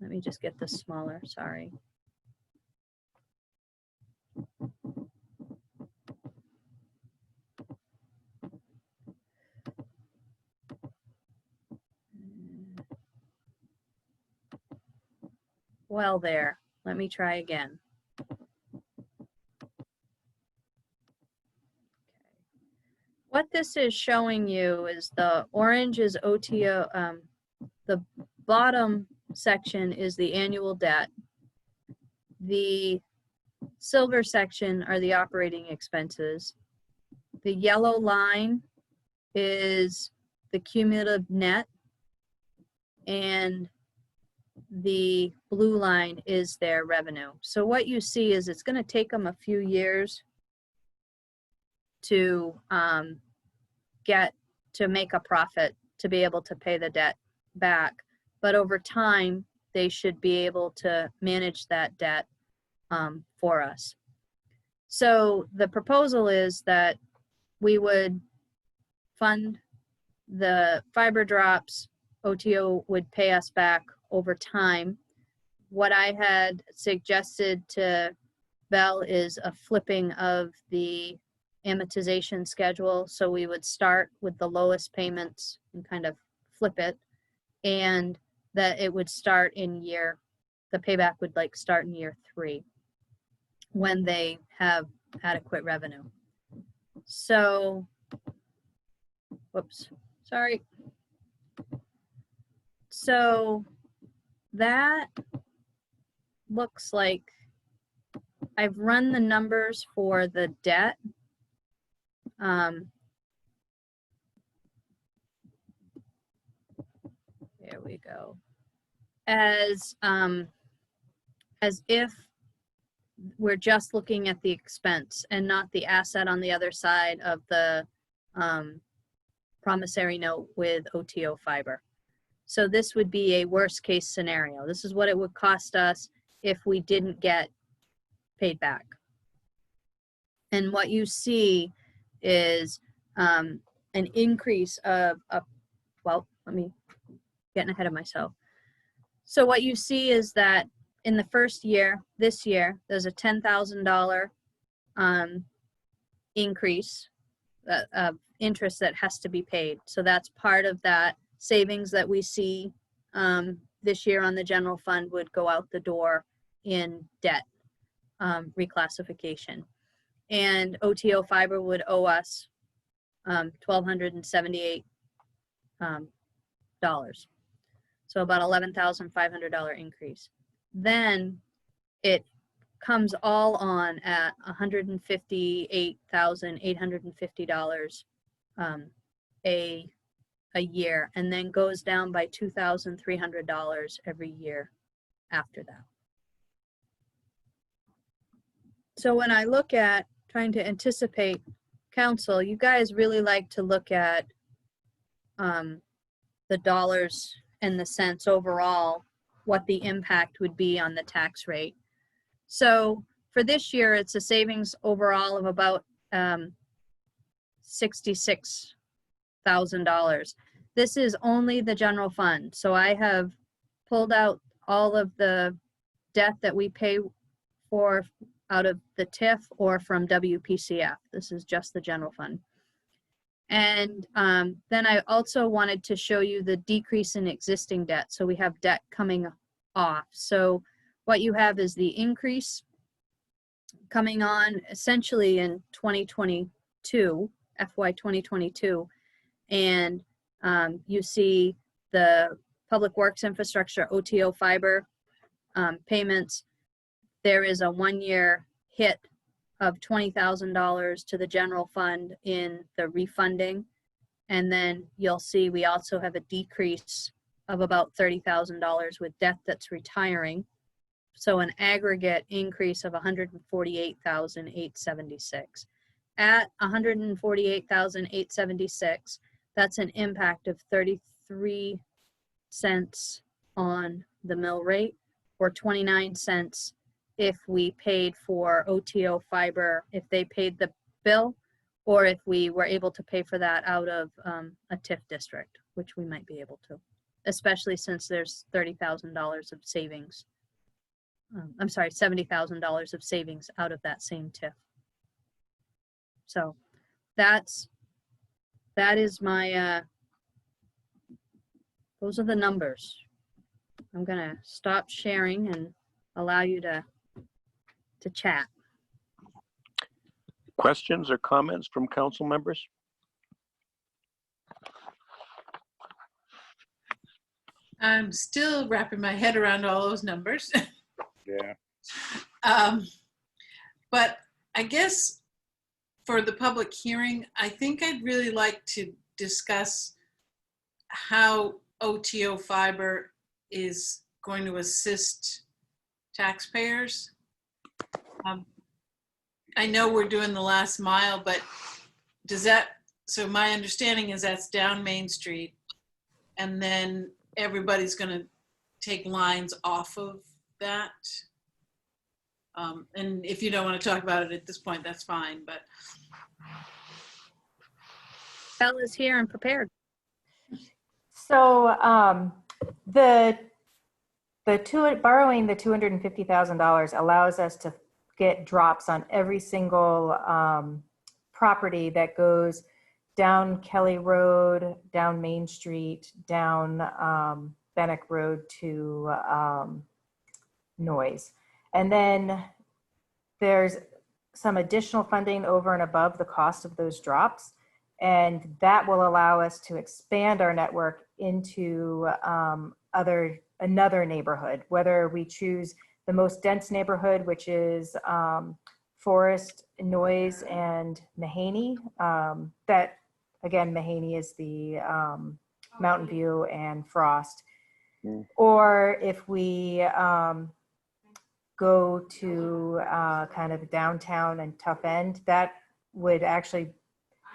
me just get this smaller, sorry. Well, there, let me try again. What this is showing you is the orange is OTO, the bottom section is the annual debt. The silver section are the operating expenses. The yellow line is the cumulative net, and the blue line is their revenue. So what you see is it's going to take them a few years to make a profit to be able to pay the debt back. But over time, they should be able to manage that debt for us. So the proposal is that we would fund the fiber drops, OTO would pay us back over time. What I had suggested to Bell is a flipping of the amortization schedule. So we would start with the lowest payments and kind of flip it, and that it would start in the payback would start in year 3 when they have adequate revenue. So, whoops, sorry. So that looks like I've run the numbers for the debt. There we go. As if we're just looking at the expense and not the asset on the other side of the promissory note with OTO Fiber. So this would be a worst case scenario. This is what it would cost us if we didn't get paid back. And what you see is an increase of, well, let me getting ahead of myself. So what you see is that in the first year, this year, there's a $10,000 increase of interest that has to be paid. So that's part of that savings that we see this year on the general fund would go out the door in debt reclassification. And OTO Fiber would owe us $1,278. So about $11,500 increase. Then it comes all on at $158,850 a year, and then goes down by $2,300 every year after that. So when I look at trying to anticipate council, you guys really like to look at the dollars and the cents overall, what the impact would be on the tax rate. So for this year, it's a savings overall of about $66,000. This is only the general fund. So I have pulled out all of the debt that we pay for out of the TIF or from WPCF. This is just the general fund. And then I also wanted to show you the decrease in existing debt. So we have debt coming off. So what you have is the increase coming on essentially in 2022, FY 2022. And you see the public works infrastructure, OTO fiber payments. There is a 1-year hit of $20,000 to the general fund in the refunding. And then you'll see we also have a decrease of about $30,000 with debt that's retiring. So an aggregate increase of $148,876. At $148,876, that's an impact of 33 cents on the mill rate, or 29 cents if we paid for OTO fiber, if they paid the bill, or if we were able to pay for that out of a TIF district, which we might be able to, especially since there's $30,000 of savings. I'm sorry, $70,000 of savings out of that same TIF. So that is my, those are the numbers. I'm gonna stop sharing and allow you to chat. Questions or comments from council members? I'm still wrapping my head around all those numbers. Yeah. But I guess for the public hearing, I think I'd really like to discuss how OTO fiber is going to assist taxpayers. I know we're doing the last mile, but does that, so my understanding is that's down Main Street, and then everybody's gonna take lines off of that. And if you don't want to talk about it at this point, that's fine, but. Bella's here and prepared. So borrowing the $250,000 allows us to get drops on every single property that goes down Kelly Road, down Main Street, down Bennick Road to Noise. And then there's some additional funding over and above the cost of those drops. And that will allow us to expand our network into another neighborhood, whether we choose the most dense neighborhood, which is Forest, Noise, and Mahaney. That, again, Mahaney is the Mountain View and Frost. Or if we go to kind of downtown and Tough End, that would actually,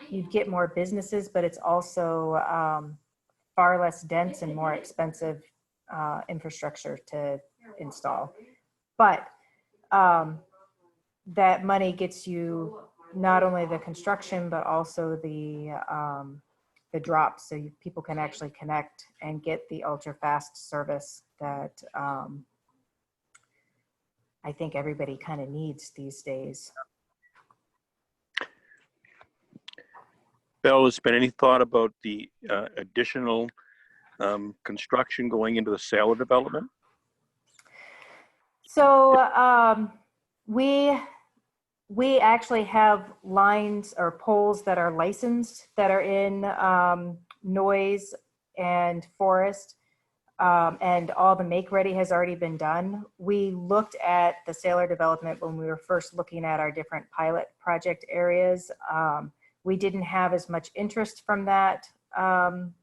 you'd get more businesses, but it's also far less dense and more expensive infrastructure to install. But that money gets you not only the construction, but also the drops, so people can actually connect and get the ultra fast service that I think everybody kind of needs these days. Bill, has been any thought about the additional construction going into the Saylor development? So we actually have lines or poles that are licensed that are in Noise and Forest, and all the make ready has already been done. We looked at the Saylor development when we were first looking at our different pilot project areas. We didn't have as much interest from that, from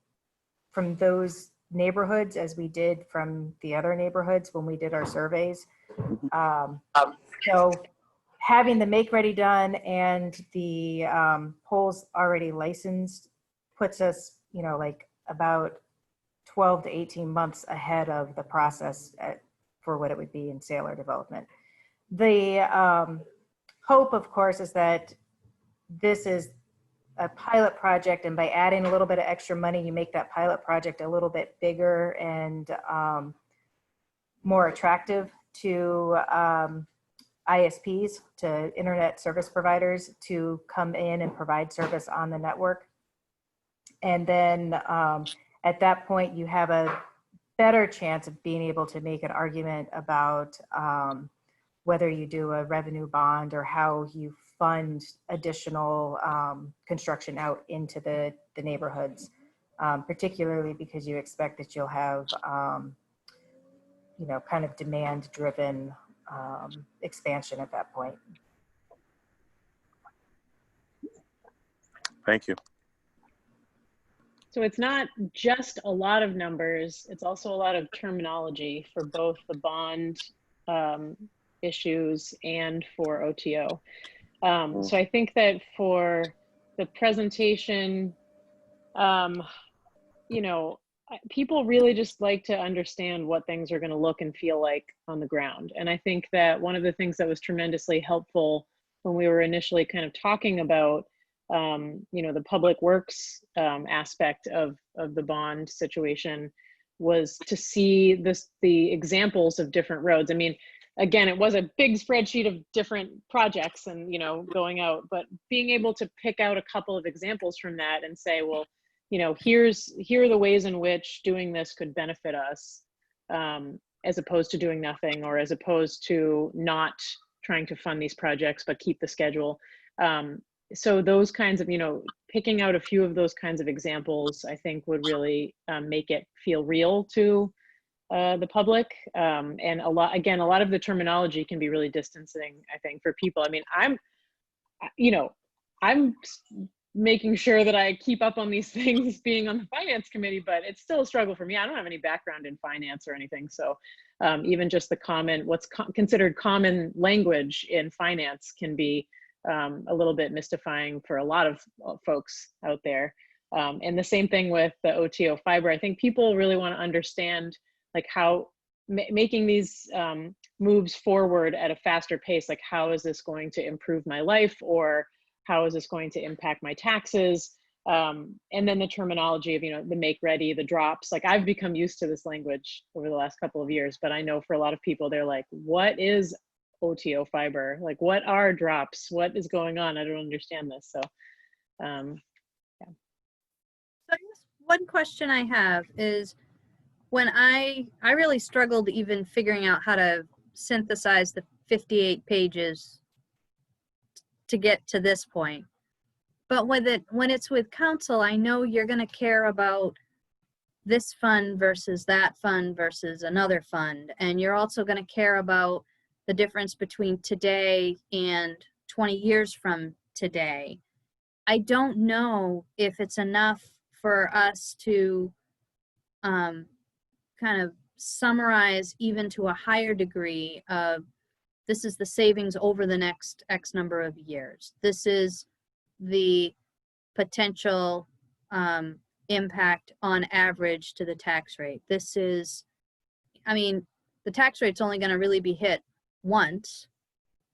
those neighborhoods as we did from the other neighborhoods when we did our surveys. So having the make ready done and the poles already licensed puts us, like about 12 to 18 months ahead of the process for what it would be in sailor development. The hope, of course, is that this is a pilot project, and by adding a little bit of extra money, you make that pilot project a little bit bigger and more attractive to ISPs, to internet service providers, to come in and provide service on the network. And then at that point, you have a better chance of being able to make an argument about whether you do a revenue bond or how you fund additional construction out into the neighborhoods, particularly because you expect that you'll have, you know, kind of demand-driven expansion at that point. Thank you. So it's not just a lot of numbers, it's also a lot of terminology for both the bond issues and for OTO. So I think that for the presentation, you know, people really just like to understand what things are going to look and feel like on the ground. And I think that one of the things that was tremendously helpful when we were initially kind of talking about, you know, the public works aspect of the bond situation was to see the examples of different roads. I mean, again, it was a big spreadsheet of different projects and, you know, going out, but being able to pick out a couple of examples from that and say, well, you know, here are the ways in which doing this could benefit us, as opposed to doing nothing, or as opposed to not trying to fund these projects, but keep the schedule. So those kinds of, you know, picking out a few of those kinds of examples, I think would really make it feel real to the public. And a lot of the terminology can be really distancing, I think, for people. I mean, I'm making sure that I keep up on these things being on the finance committee, but it's still a struggle for me. I don't have any background in finance or anything. So even just the what's considered common language in finance can be a little bit mystifying for a lot of folks out there. And the same thing with the OTO fiber. I think people really want to understand like how making these moves forward at a faster pace, like how is this going to improve my life, or how is this going to impact my taxes? And then the terminology of, you know, the make ready, the drops. Like I've become used to this language over the last couple of years, but I know for a lot of people, they're like, what is OTO fiber? Like, what are drops? What is going on? I don't understand this. So, yeah. So I guess one question I have is, when I really struggled even figuring out how to synthesize the 58 pages to get to this point. But when it's with council, I know you're going to care about this fund versus that fund versus another fund. And you're also going to care about the difference between today and 20 years from today. I don't know if it's enough for us to kind of summarize even to a higher degree of, this is the savings over the next X number of years. This is the potential impact on average to the tax rate. This is, I mean, the tax rate's only going to really be hit once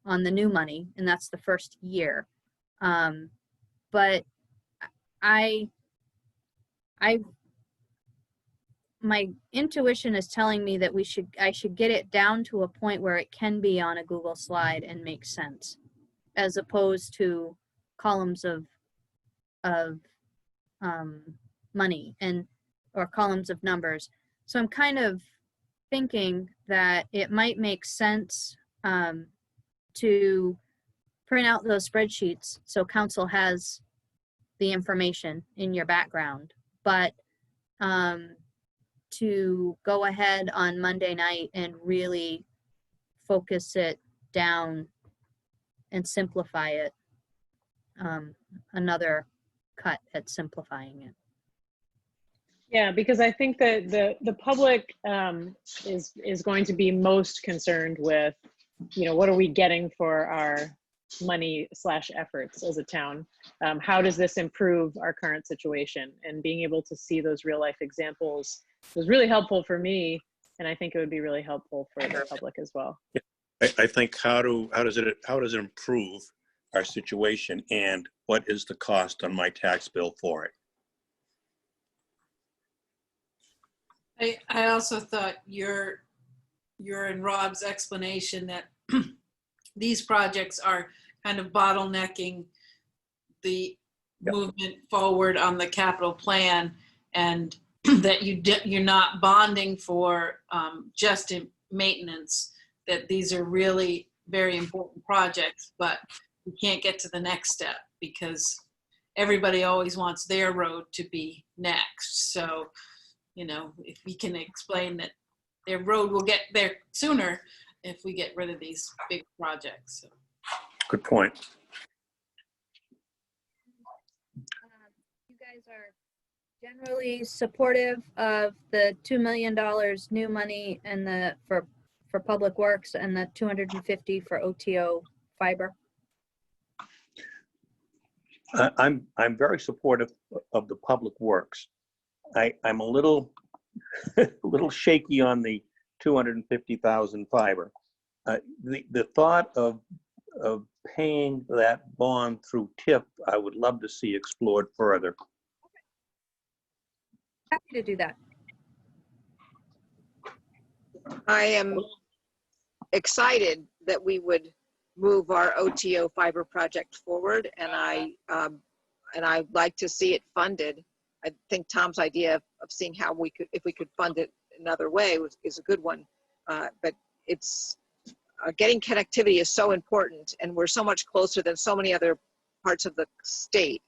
on the new money, and that's the first year. But my intuition is telling me that I should get it down to a point where it can be on a Google slide and make sense, as opposed to columns of money or columns of numbers. So I'm kind of thinking that it might make sense to print out those spreadsheets so council has the information in your background, but to go ahead on Monday night and really focus it down and simplify it. Another cut at simplifying it. Yeah, because I think that the public is going to be most concerned with, you know, what are we getting for our money / efforts as a town? How does this improve our current situation? And being able to see those real life examples was really helpful for me, and I think it would be really helpful for the public as well. I think how does it improve our situation, and what is the cost on my tax bill for it? I also thought your and Rob's explanation that these projects are kind of bottlenecking the movement forward on the capital plan, and that you're not bonding for just in maintenance, that these are really very important projects, but you can't get to the next step because everybody always wants their road to be next. So, you know, if we can explain that their road will get there sooner if we get rid of these big projects. So. Good point. You guys are generally supportive of the $2 million new money and for Public Works and the 250 for OTO fiber. I'm very supportive of the Public Works. I'm a little shaky on the 250,000 fiber. The thought of paying that bond through TIF, I would love to see explored further. Happy to do that. I am excited that we would move our OTO fiber project forward, and I'd like to see it funded. I think Tom's idea of seeing how if we could fund it another way is a good one. But it's getting connectivity is so important, and we're so much closer than so many other parts of the state.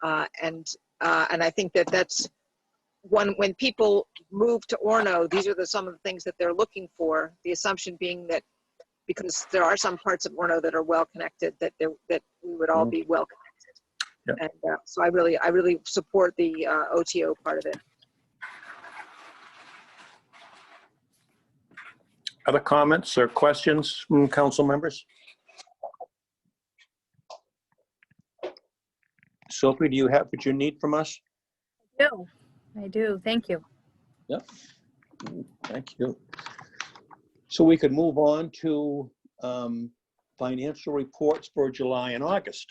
And I think that's when people move to Orono, these are some of the things that they're looking for. The assumption being that because there are some parts of Orono that are well connected, that we would all be well connected. Yep. And so I really support the OTO part of it. Other comments or questions from council members? Sophie, do you have what you need from us? I do. Thank you. Yep. Thank you. So we could move on to financial reports for July and August.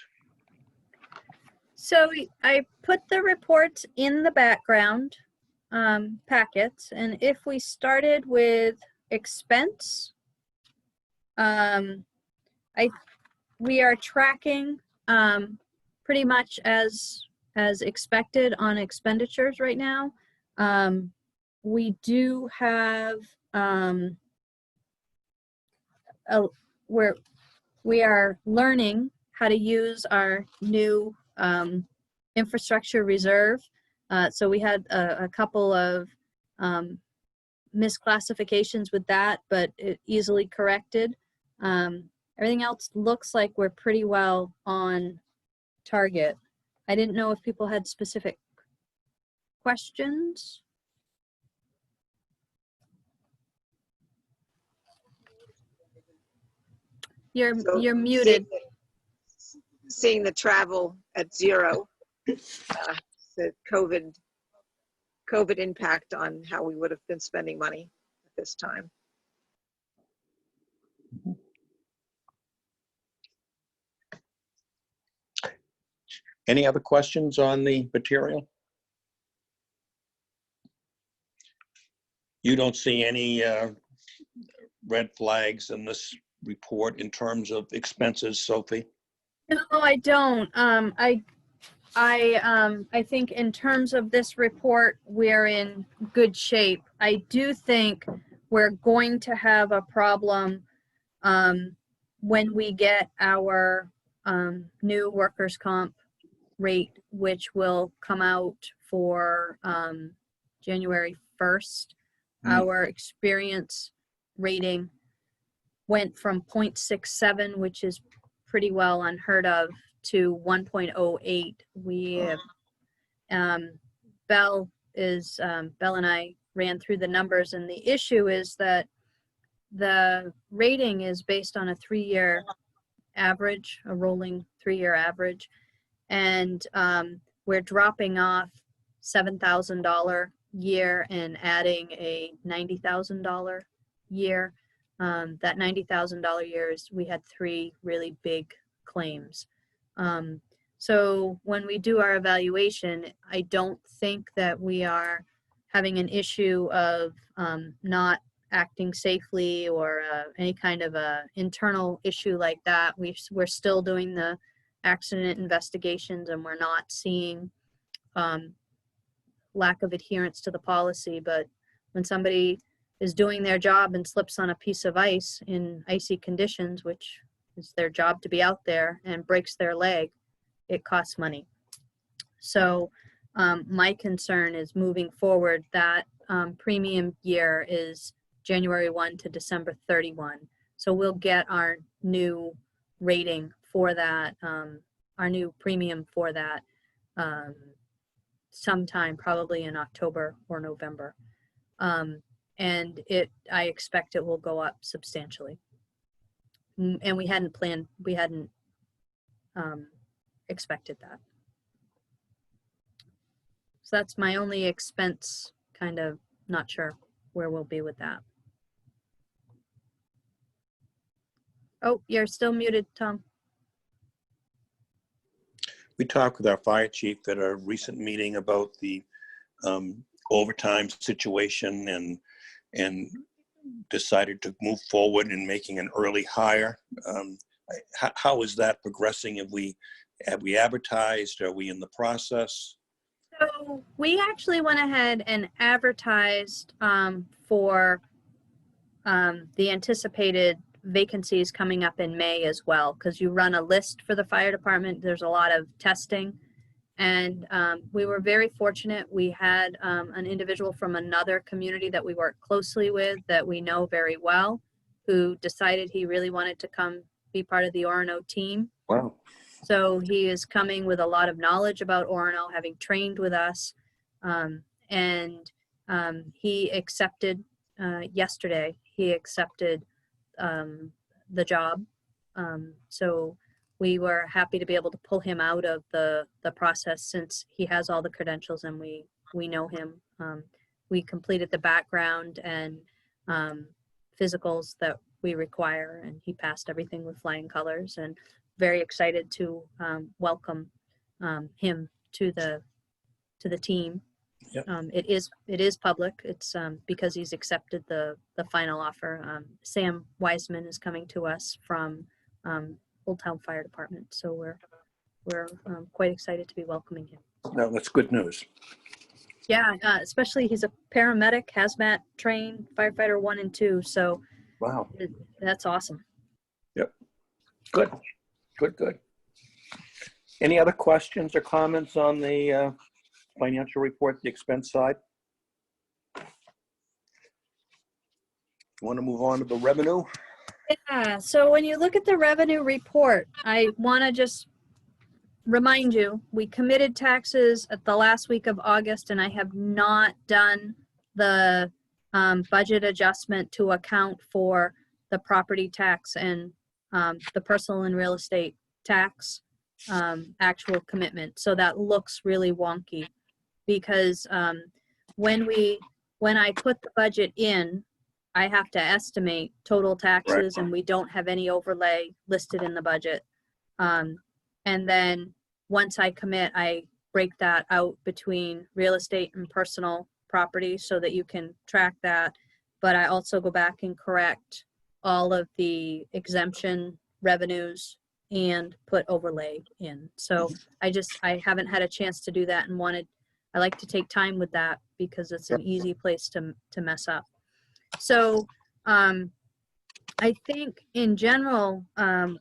So I put the reports in the background packets, and if we started with expense, we are tracking pretty much as expected on expenditures right now. We do have we are learning how to use our new infrastructure reserve. So we had a couple of misclassifications with that, but it easily corrected. Everything else looks like we're pretty well on target. I didn't know if people had specific questions. You're muted. Seeing the travel at zero, the COVID impact on how we would have been spending money at this time. Any other questions on the material? You don't see any red flags in this report in terms of expenses, Sophie? No, I don't. I think in terms of this report, we're in good shape. I do think we're going to have a problem when we get our new workers' comp rate, which will come out for January 1st. Our experience rating went from 0.67, which is pretty well unheard of, to 1.08. We have, Bell and I ran through the numbers, and the issue is that the rating is based on a 3-year average, a rolling 3-year average, and we're dropping off $7,000 year and adding a $90,000 year. That $90,000 year is, we had 3 really big claims. So when we do our evaluation, I don't think that we are having an issue of not acting safely or any kind of a internal issue like that. We're still doing the accident investigations, and we're not seeing lack of adherence to the policy. But when somebody is doing their job and slips on a piece of ice in icy conditions, which is their job to be out there, and breaks their leg, it costs money. So my concern is moving forward, that premium year is January 1 to December 31. So we'll get our new rating for that, our new premium for that sometime probably in October or November. And I expect it will go up substantially. And we hadn't expected that. So that's my only expense, kind of not sure where we'll be with that. Oh, you're still muted, Tom. We talked with our fire chief at a recent meeting about the overtime situation and decided to move forward in making an early hire. How is that progressing? Have we advertised? Are we in the process? So we actually went ahead and advertised for the anticipated vacancies coming up in May as well, because you run a list for the fire department. There's a lot of testing, and we were very fortunate. We had an individual from another community that we work closely with, that we know very well, who decided he really wanted to come be part of the Orono team. Wow. So he is coming with a lot of knowledge about Orono, having trained with us, and he accepted yesterday. He accepted the job. So we were happy to be able to pull him out of the process, since he has all the credentials and we know him. We completed the background and physicals that we require, and he passed everything with flying colors, and very excited to welcome him to the team. Yep. It is public. It's because he's accepted the final offer. Sam Wiseman is coming to us from Old Town Fire Department, so we're quite excited to be welcoming him. No, that's good news. Yeah, especially he's a paramedic, hazmat trained, firefighter 1 and 2. So Wow. that's awesome. Yep. Good. Good. Any other questions or comments on the financial report, the expense side? Want to move on to the revenue? Yeah, so when you look at the revenue report, I want to just remind you, we committed taxes at the last week of August, and I have not done the budget adjustment to account for the property tax and the personal and real estate tax actual commitment. So that looks really wonky, because when I put the budget in, I have to estimate total taxes, and we don't have any overlay listed in the budget. And then once I commit, I break that out between real estate and personal property so that you can track that. But I also go back and correct all of the exemption revenues and put overlay in. So I haven't had a chance to do that, and I like to take time with that, because it's an easy place to mess up. So I think in general,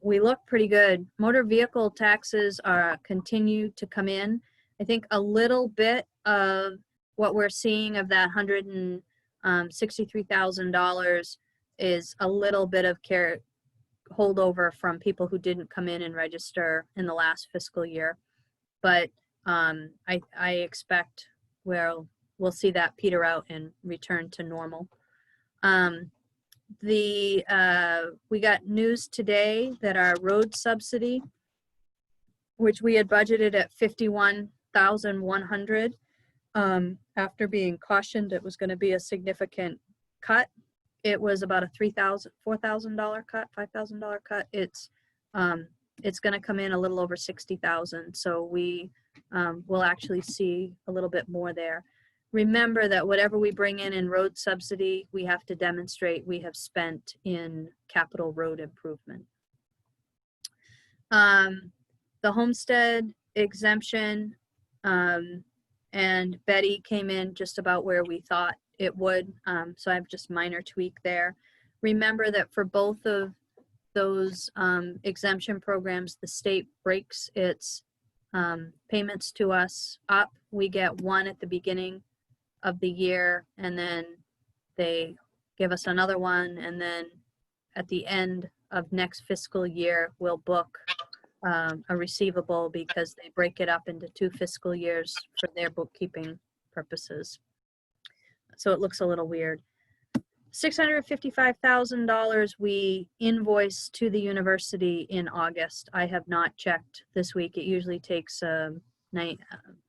we look pretty good. Motor vehicle taxes continue to come in. I think a little bit of what we're seeing of that $163,000 is a little bit of holdover from people who didn't come in and register in the last fiscal year. But I expect we'll see that peter out and return to normal. We got news today that our road subsidy, which we had budgeted at $51,100, after being cautioned it was going to be a significant cut. It was about a $4,000 cut, $5,000 cut. It's going to come in a little over 60,000. So we will actually see a little bit more there. Remember that whatever we bring in road subsidy, we have to demonstrate we have spent in capital road improvement. The homestead exemption, and Betty came in just about where we thought it would. So I have just minor tweak there. Remember that for both of those exemption programs, the state breaks its payments to us up. We get one at the beginning of the year, and then they give us another one, and then at the end of next fiscal year, we'll book a receivable because they break it up into 2 fiscal years for their bookkeeping purposes. So it looks a little weird. $655,000 we invoice to the university in August. I have not checked this week. It usually takes a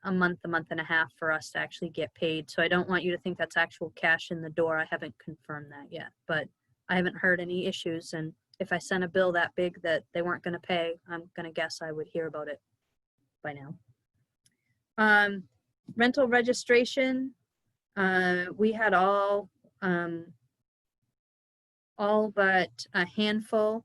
month and a half for us to actually get paid. So I don't want you to think that's actual cash in the door. I haven't confirmed that yet, but I haven't heard any issues. And if I sent a bill that big that they weren't going to pay, I'm going to guess I would hear about it by now. Rental registration, we had all but a handful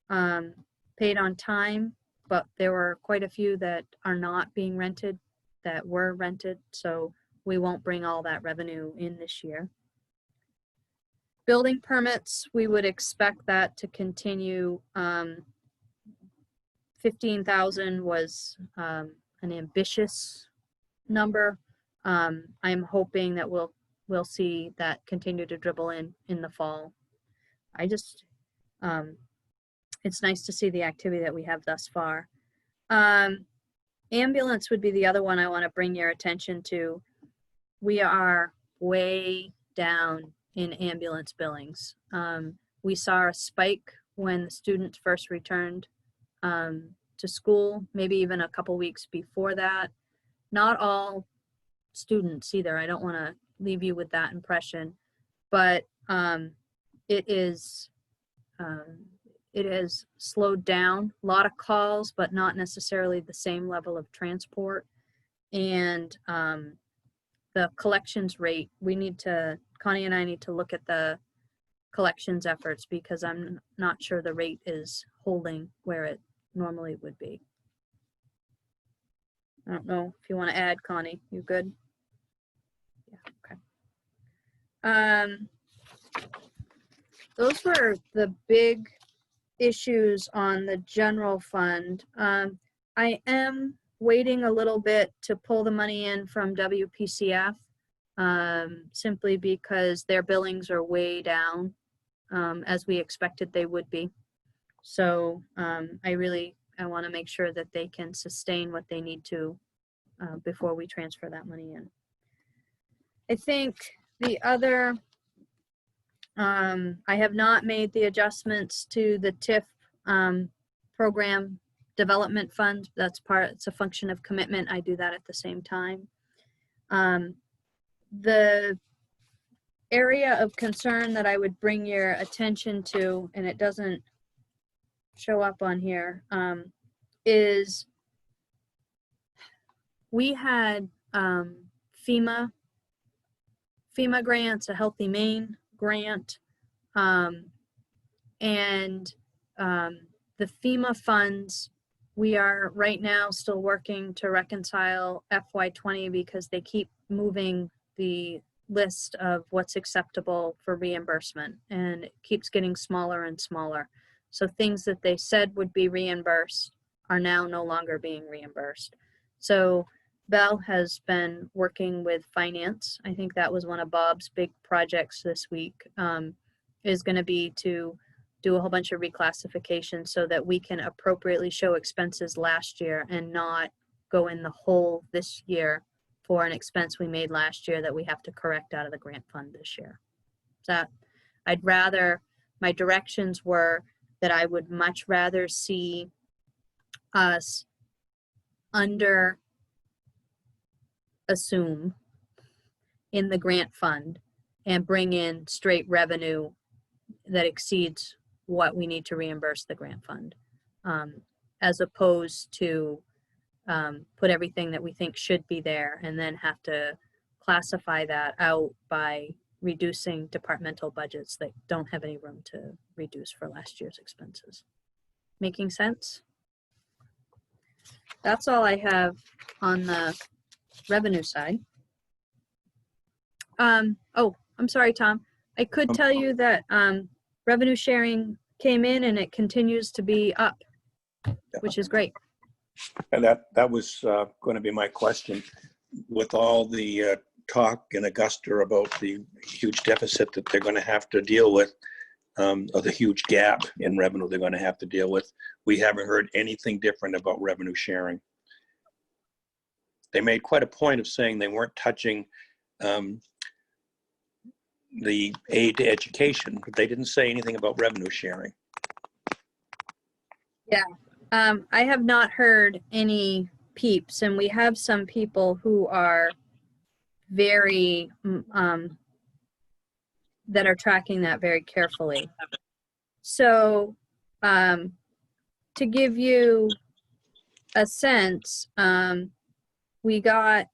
paid on time, but there were quite a few that are not being rented, that were rented, so we won't bring all that revenue in this year. Building permits, we would expect that to continue. 15,000 was an ambitious number. I'm hoping that we'll see that continue to dribble in the fall. It's nice to see the activity that we have thus far. Ambulance would be the other one I want to bring your attention to. We are way down in ambulance billings. We saw a spike when the students first returned to school, maybe even a couple weeks before that. Not all students either. I don't want to leave you with that impression, but it has slowed down. A lot of calls, but not necessarily the same level of transport. And the collections rate, Connie and I need to look at the collections efforts because I'm not sure the rate is holding where it normally would be. I don't know if you want to add, Connie. You good? Yeah, okay. Those were the big issues on the general fund. I am waiting a little bit to pull the money in from WPCF simply because their billings are way down as we expected they would be. So I want to make sure that they can sustain what they need to before we transfer that money in. I think the other, I have not made the adjustments to the TIF program development fund. It's a function of commitment. I do that at the same time. The area of concern that I would bring your attention to, and it doesn't show up on here, is we had FEMA grants, a Healthy Maine grant, and the FEMA funds, we are right now still working to reconcile FY20 because they keep moving the list of what's acceptable for reimbursement, and it keeps getting smaller and smaller. So things that they said would be reimbursed are now no longer being reimbursed. So Belle has been working with finance. I think that was one of Bob's big projects this week, is going to be to do a whole bunch of reclassification so that we can appropriately show expenses last year and not go in the hole this year for an expense we made last year that we have to correct out of the grant fund this year. So my directions were that I would much rather see us under assume in the grant fund and bring in straight revenue that exceeds what we need to reimburse the grant fund, as opposed to put everything that we think should be there and then have to classify that out by reducing departmental budgets that don't have any room to reduce for last year's expenses. Making sense? That's all I have on the revenue side. Oh, I'm sorry, Tom. I could tell you that revenue sharing came in and it continues to be up, which is great. And that was going to be my question. With all the talk in Augusta about the huge deficit that they're going to have to deal with, or the huge gap in revenue they're going to have to deal with, we haven't heard anything different about revenue sharing. They made quite a point of saying they weren't touching the aid to education, but they didn't say anything about revenue sharing. Yeah, I have not heard any peeps, and we have some people who are very, that are tracking that very carefully. So to give you a sense, we got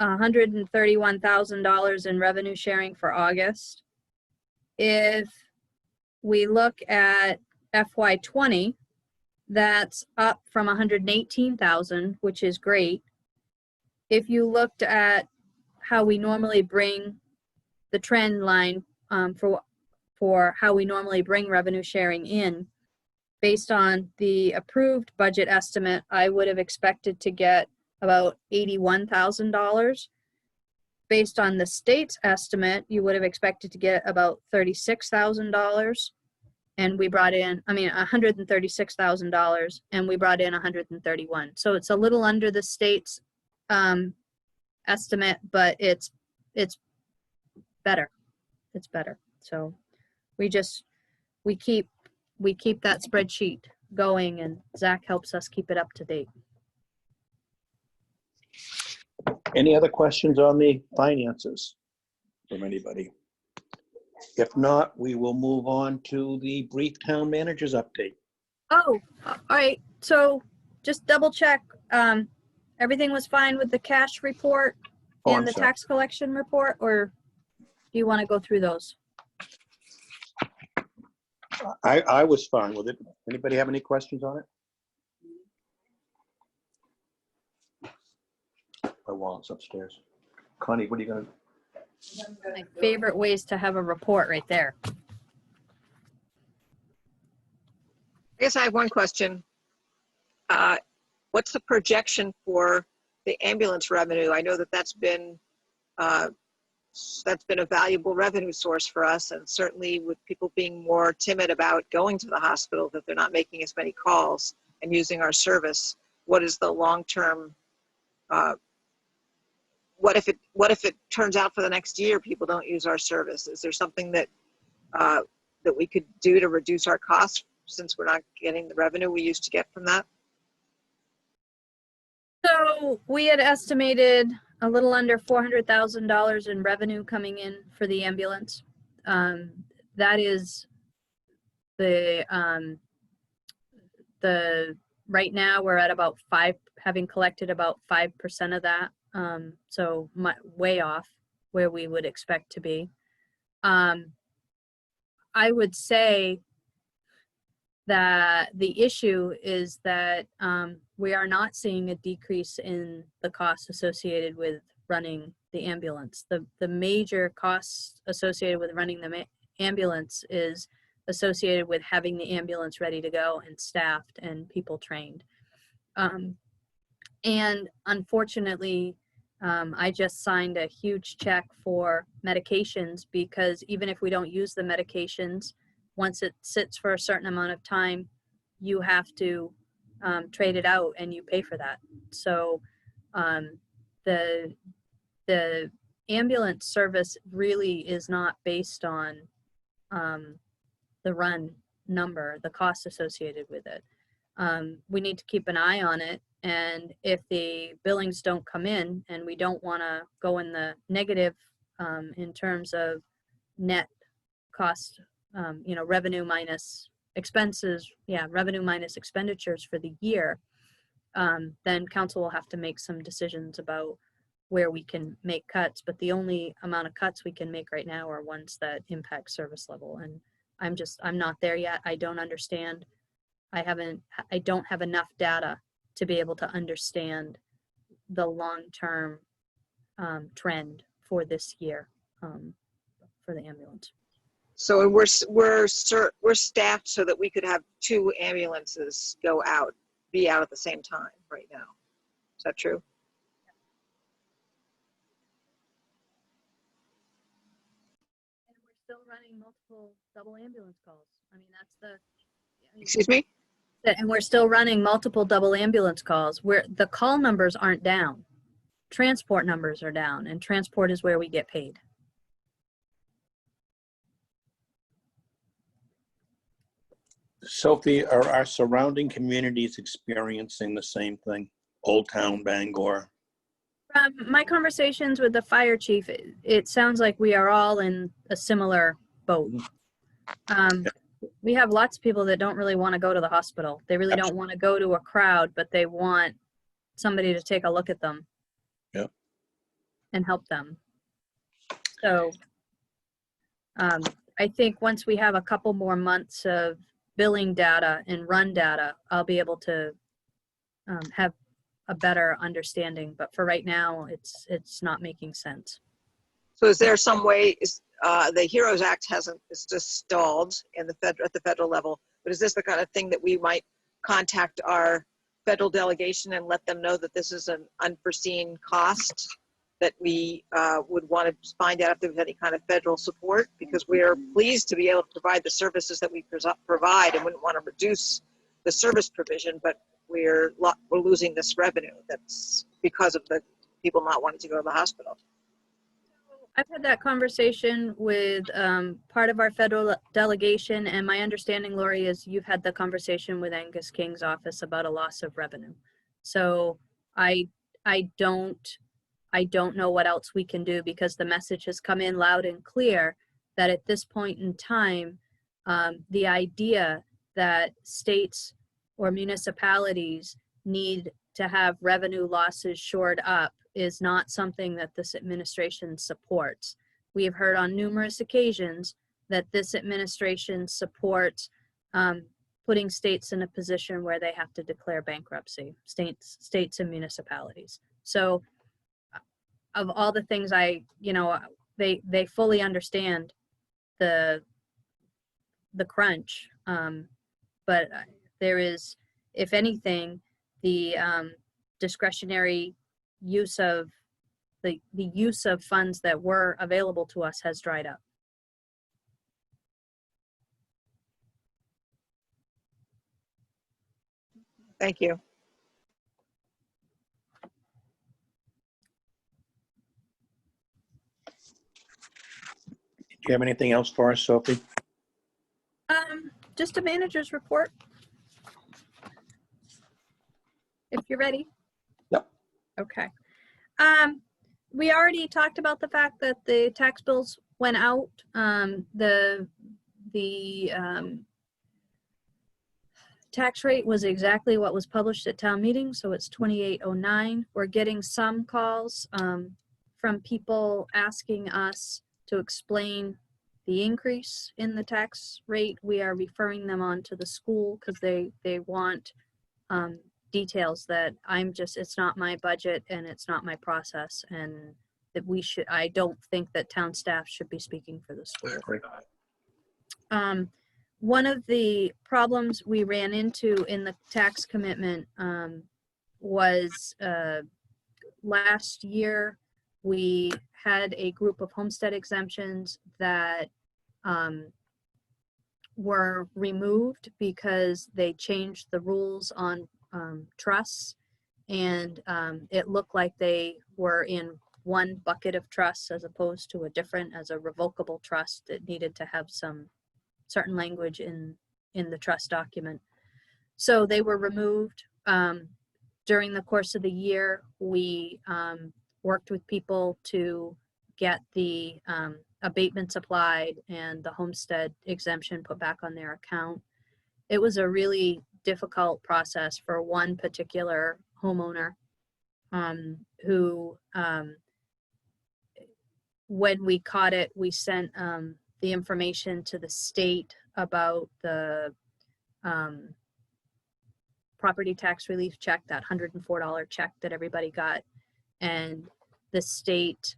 $131,000 in revenue sharing for August. If we look at FY20, that's up from 118,000, which is great. If you looked at how we normally bring the trend line for how we normally bring revenue sharing in, based on the approved budget estimate, I would have expected to get about $81,000. Based on the state's estimate, you would have expected to get about $36,000. And we brought in, $136,000, and we brought in 131. So it's a little under the state's estimate, but it's better. It's better. So we keep that spreadsheet going, and Zach helps us keep it up to date. Any other questions on the finances from anybody? If not, we will move on to the brief town manager's update. Oh, all right. So just double check. Everything was fine with the cash report Oh, and I'm the sorry. tax collection report, or do you want to go through those? I was fine with it. Anybody have any questions on it? My wallet's upstairs. Connie, what are you gonna? My favorite ways to have a report right there. I guess I have one question. What's the projection for the ambulance revenue? I know that that's been a valuable revenue source for us, and certainly with people being more timid about going to the hospital, that they're not making as many calls and using our service. What is the long-term? What if it turns out for the next year people don't use our service? Is there something that that we could do to reduce our costs since we're not getting the revenue we used to get from that? So we had estimated a little under $400,000 in revenue coming in for the ambulance. That is the right now we're at about having collected about 5% of that. So way off where we would expect to be. I would say that the issue is that we are not seeing a decrease in the costs associated with running the ambulance. The major costs associated with running the ambulance is associated with having the ambulance ready to go and staffed and people trained. And unfortunately, I just signed a huge check for medications, because even if we don't use the medications, once it sits for a certain amount of time, you have to trade it out and you pay for that. So the ambulance service really is not based on the run number, the cost associated with it. We need to keep an eye on it, and if the billings don't come in and we don't want to go in the negative in terms of net cost, revenue minus expenses, revenue minus expenditures for the year, then council will have to make some decisions about where we can make cuts. But the only amount of cuts we can make right now are ones that impact service level. And I'm not there yet. I don't understand. I don't have enough data to be able to understand the long-term trend for this year for the ambulance. So we're staffed so that we could have 2 ambulances be out at the same time right now. Is that true? And we're still running multiple double ambulance calls. I mean, Excuse me? and we're still running multiple double ambulance calls where the call numbers aren't down. Transport numbers are down, and transport is where we get paid. Sophie, are our surrounding communities experiencing the same thing? Old Town, Bangor? From my conversations with the fire chief, it sounds like we are all in a similar boat. We have lots of people that don't really want to go to the hospital. They really don't want to go to a crowd, but they want somebody to take a look at them. Yeah. And help them. So I think once we have a couple more months of billing data and run data, I'll be able to have a better understanding. But for right now, it's not making sense. So is there some way, the HEROES Act it's just stalled at the federal level, but is this the kind of thing that we might contact our federal delegation and let them know that this is an unforeseen cost that we would want to find out if there's any kind of federal support, because we are pleased to be able to provide the services that we provide and wouldn't want to reduce the service provision, but we're losing this revenue that's because of the people not wanting to go to the hospital. I've had that conversation with part of our federal delegation, and my understanding, Lori, is you've had the conversation with Angus King's office about a loss of revenue. So I don't know what else we can do, because the message has come in loud and clear that at this point in time, the idea that states or municipalities need to have revenue losses shored up is not something that this administration supports. We have heard on numerous occasions that this administration supports putting states in a position where they have to declare bankruptcy, states and municipalities. So of all the things they fully understand the crunch, but there is, if anything, the discretionary use of the use of funds that were available to us has dried up. Thank you. Do you have anything else for us, Sophie? Just a manager's report. If you're ready. Yep. Okay. We already talked about the fact that the tax bills went out. The tax rate was exactly what was published at town meeting, so it's 2809. We're getting some calls from people asking us to explain the increase in the tax rate. We are referring them on to the school because they want details that it's not my budget and it's not my process, and that I don't think that town staff should be speaking for the school. One of the problems we ran into in the tax commitment was last year we had a group of homestead exemptions that were removed because they changed the rules on trusts, and it looked like they were in one bucket of trusts as opposed to a different. As a revocable trust, it needed to have some certain language in the trust document. So they were removed. During the course of the year, we worked with people to get the abatements applied and the homestead exemption put back on their account. It was a really difficult process for one particular homeowner who, when we caught it, we sent the information to the state about the property tax relief check, that $104 check that everybody got. And the state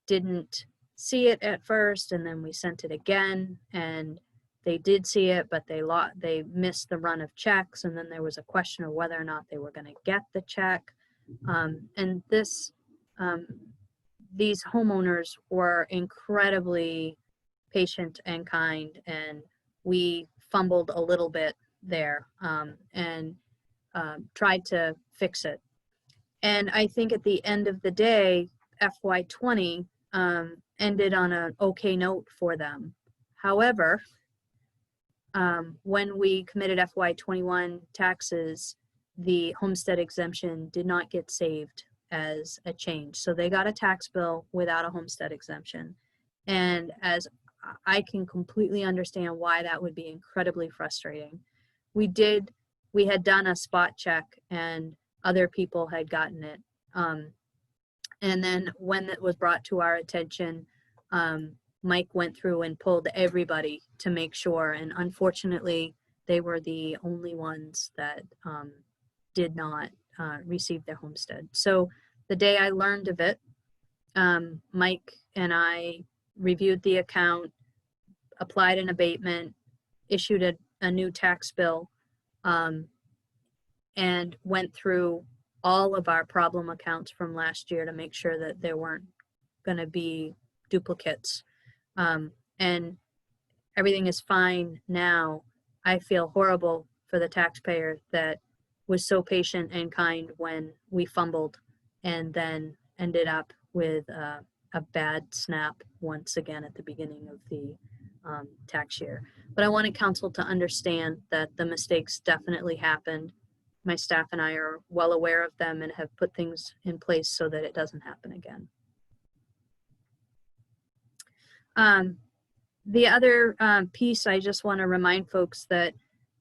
didn't see it at first, and then we sent it again, and they did see it, but they missed the run of checks, and then there was a question of whether or not they were going to get the check. And these homeowners were incredibly patient and kind, and we fumbled a little bit there and tried to fix it. And I think at the end of the day, FY20 ended on an okay note for them. However, when we committed FY21 taxes, the homestead exemption did not get saved as a change. So they got a tax bill without a homestead exemption. And as I can completely understand why that would be incredibly frustrating. We had done a spot check and other people had gotten it. And then when it was brought to our attention, Mike went through and pulled everybody to make sure. And unfortunately, they were the only ones that did not receive their homestead. So the day I learned of it, Mike and I reviewed the account, applied an abatement, issued a new tax bill, and went through all of our problem accounts from last year to make sure that there weren't going to be duplicates. And everything is fine now. I feel horrible for the taxpayer that was so patient and kind when we fumbled and then ended up with a bad snap once again at the beginning of the tax year. But I wanted council to understand that the mistakes definitely happened. My staff and I are well aware of them and have put things in place so that it doesn't happen again. The other piece, I just want to remind folks that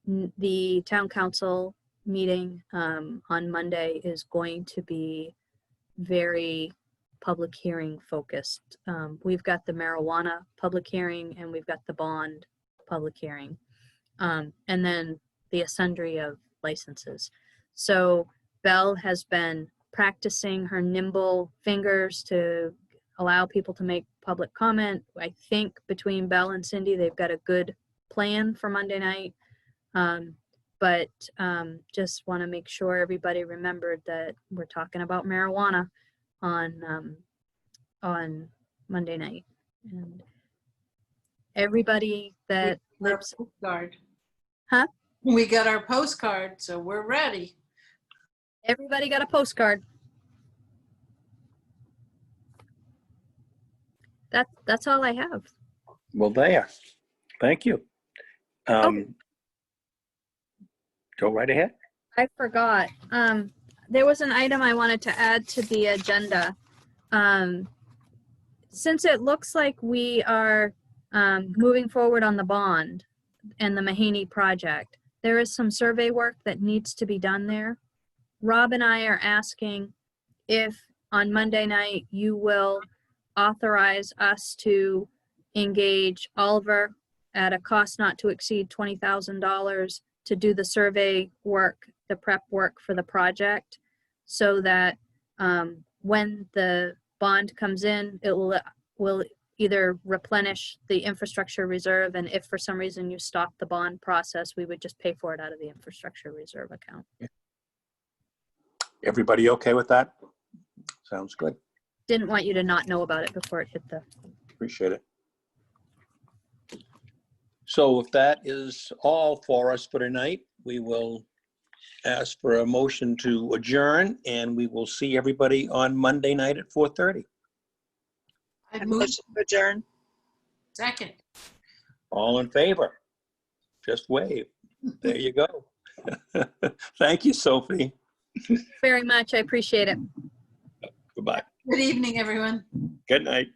the town council meeting on Monday is going to be very public hearing focused. We've got the marijuana public hearing and we've got the bond public hearing, and then the sundry of licenses. So Belle has been practicing her nimble fingers to allow people to make public comment. I think between Belle and Cindy, they've got a good plan for Monday night. But just want to make sure everybody remembered that we're talking about marijuana on Monday night. And everybody that lives. Postcard. Huh? We got our postcard, so we're ready. Everybody got a postcard. That's all I have. Well, there. Thank you. Okay. Go right ahead. I forgot. There was an item I wanted to add to the agenda. Since it looks like we are moving forward on the bond and the Mahaney project, there is some survey work that needs to be done there. Rob and I are asking if on Monday night you will authorize us to engage Oliver at a cost not to exceed $20,000 to do the survey work, the prep work for the project, so that when the bond comes in, it will either replenish the infrastructure reserve, and if for some reason you stop the bond process, we would just pay for it out of the infrastructure reserve account. Everybody okay with that? Sounds good. Didn't want you to not know about it before it hit the. Appreciate it. So if that is all for us for tonight, we will ask for a motion to adjourn, and we will see everybody on Monday night at 4:30. I move Adjourn. second. All in favor? Just wave. There you go. Thank you, Sophie. Very much. I appreciate it. Goodbye. Good evening, everyone. Good night.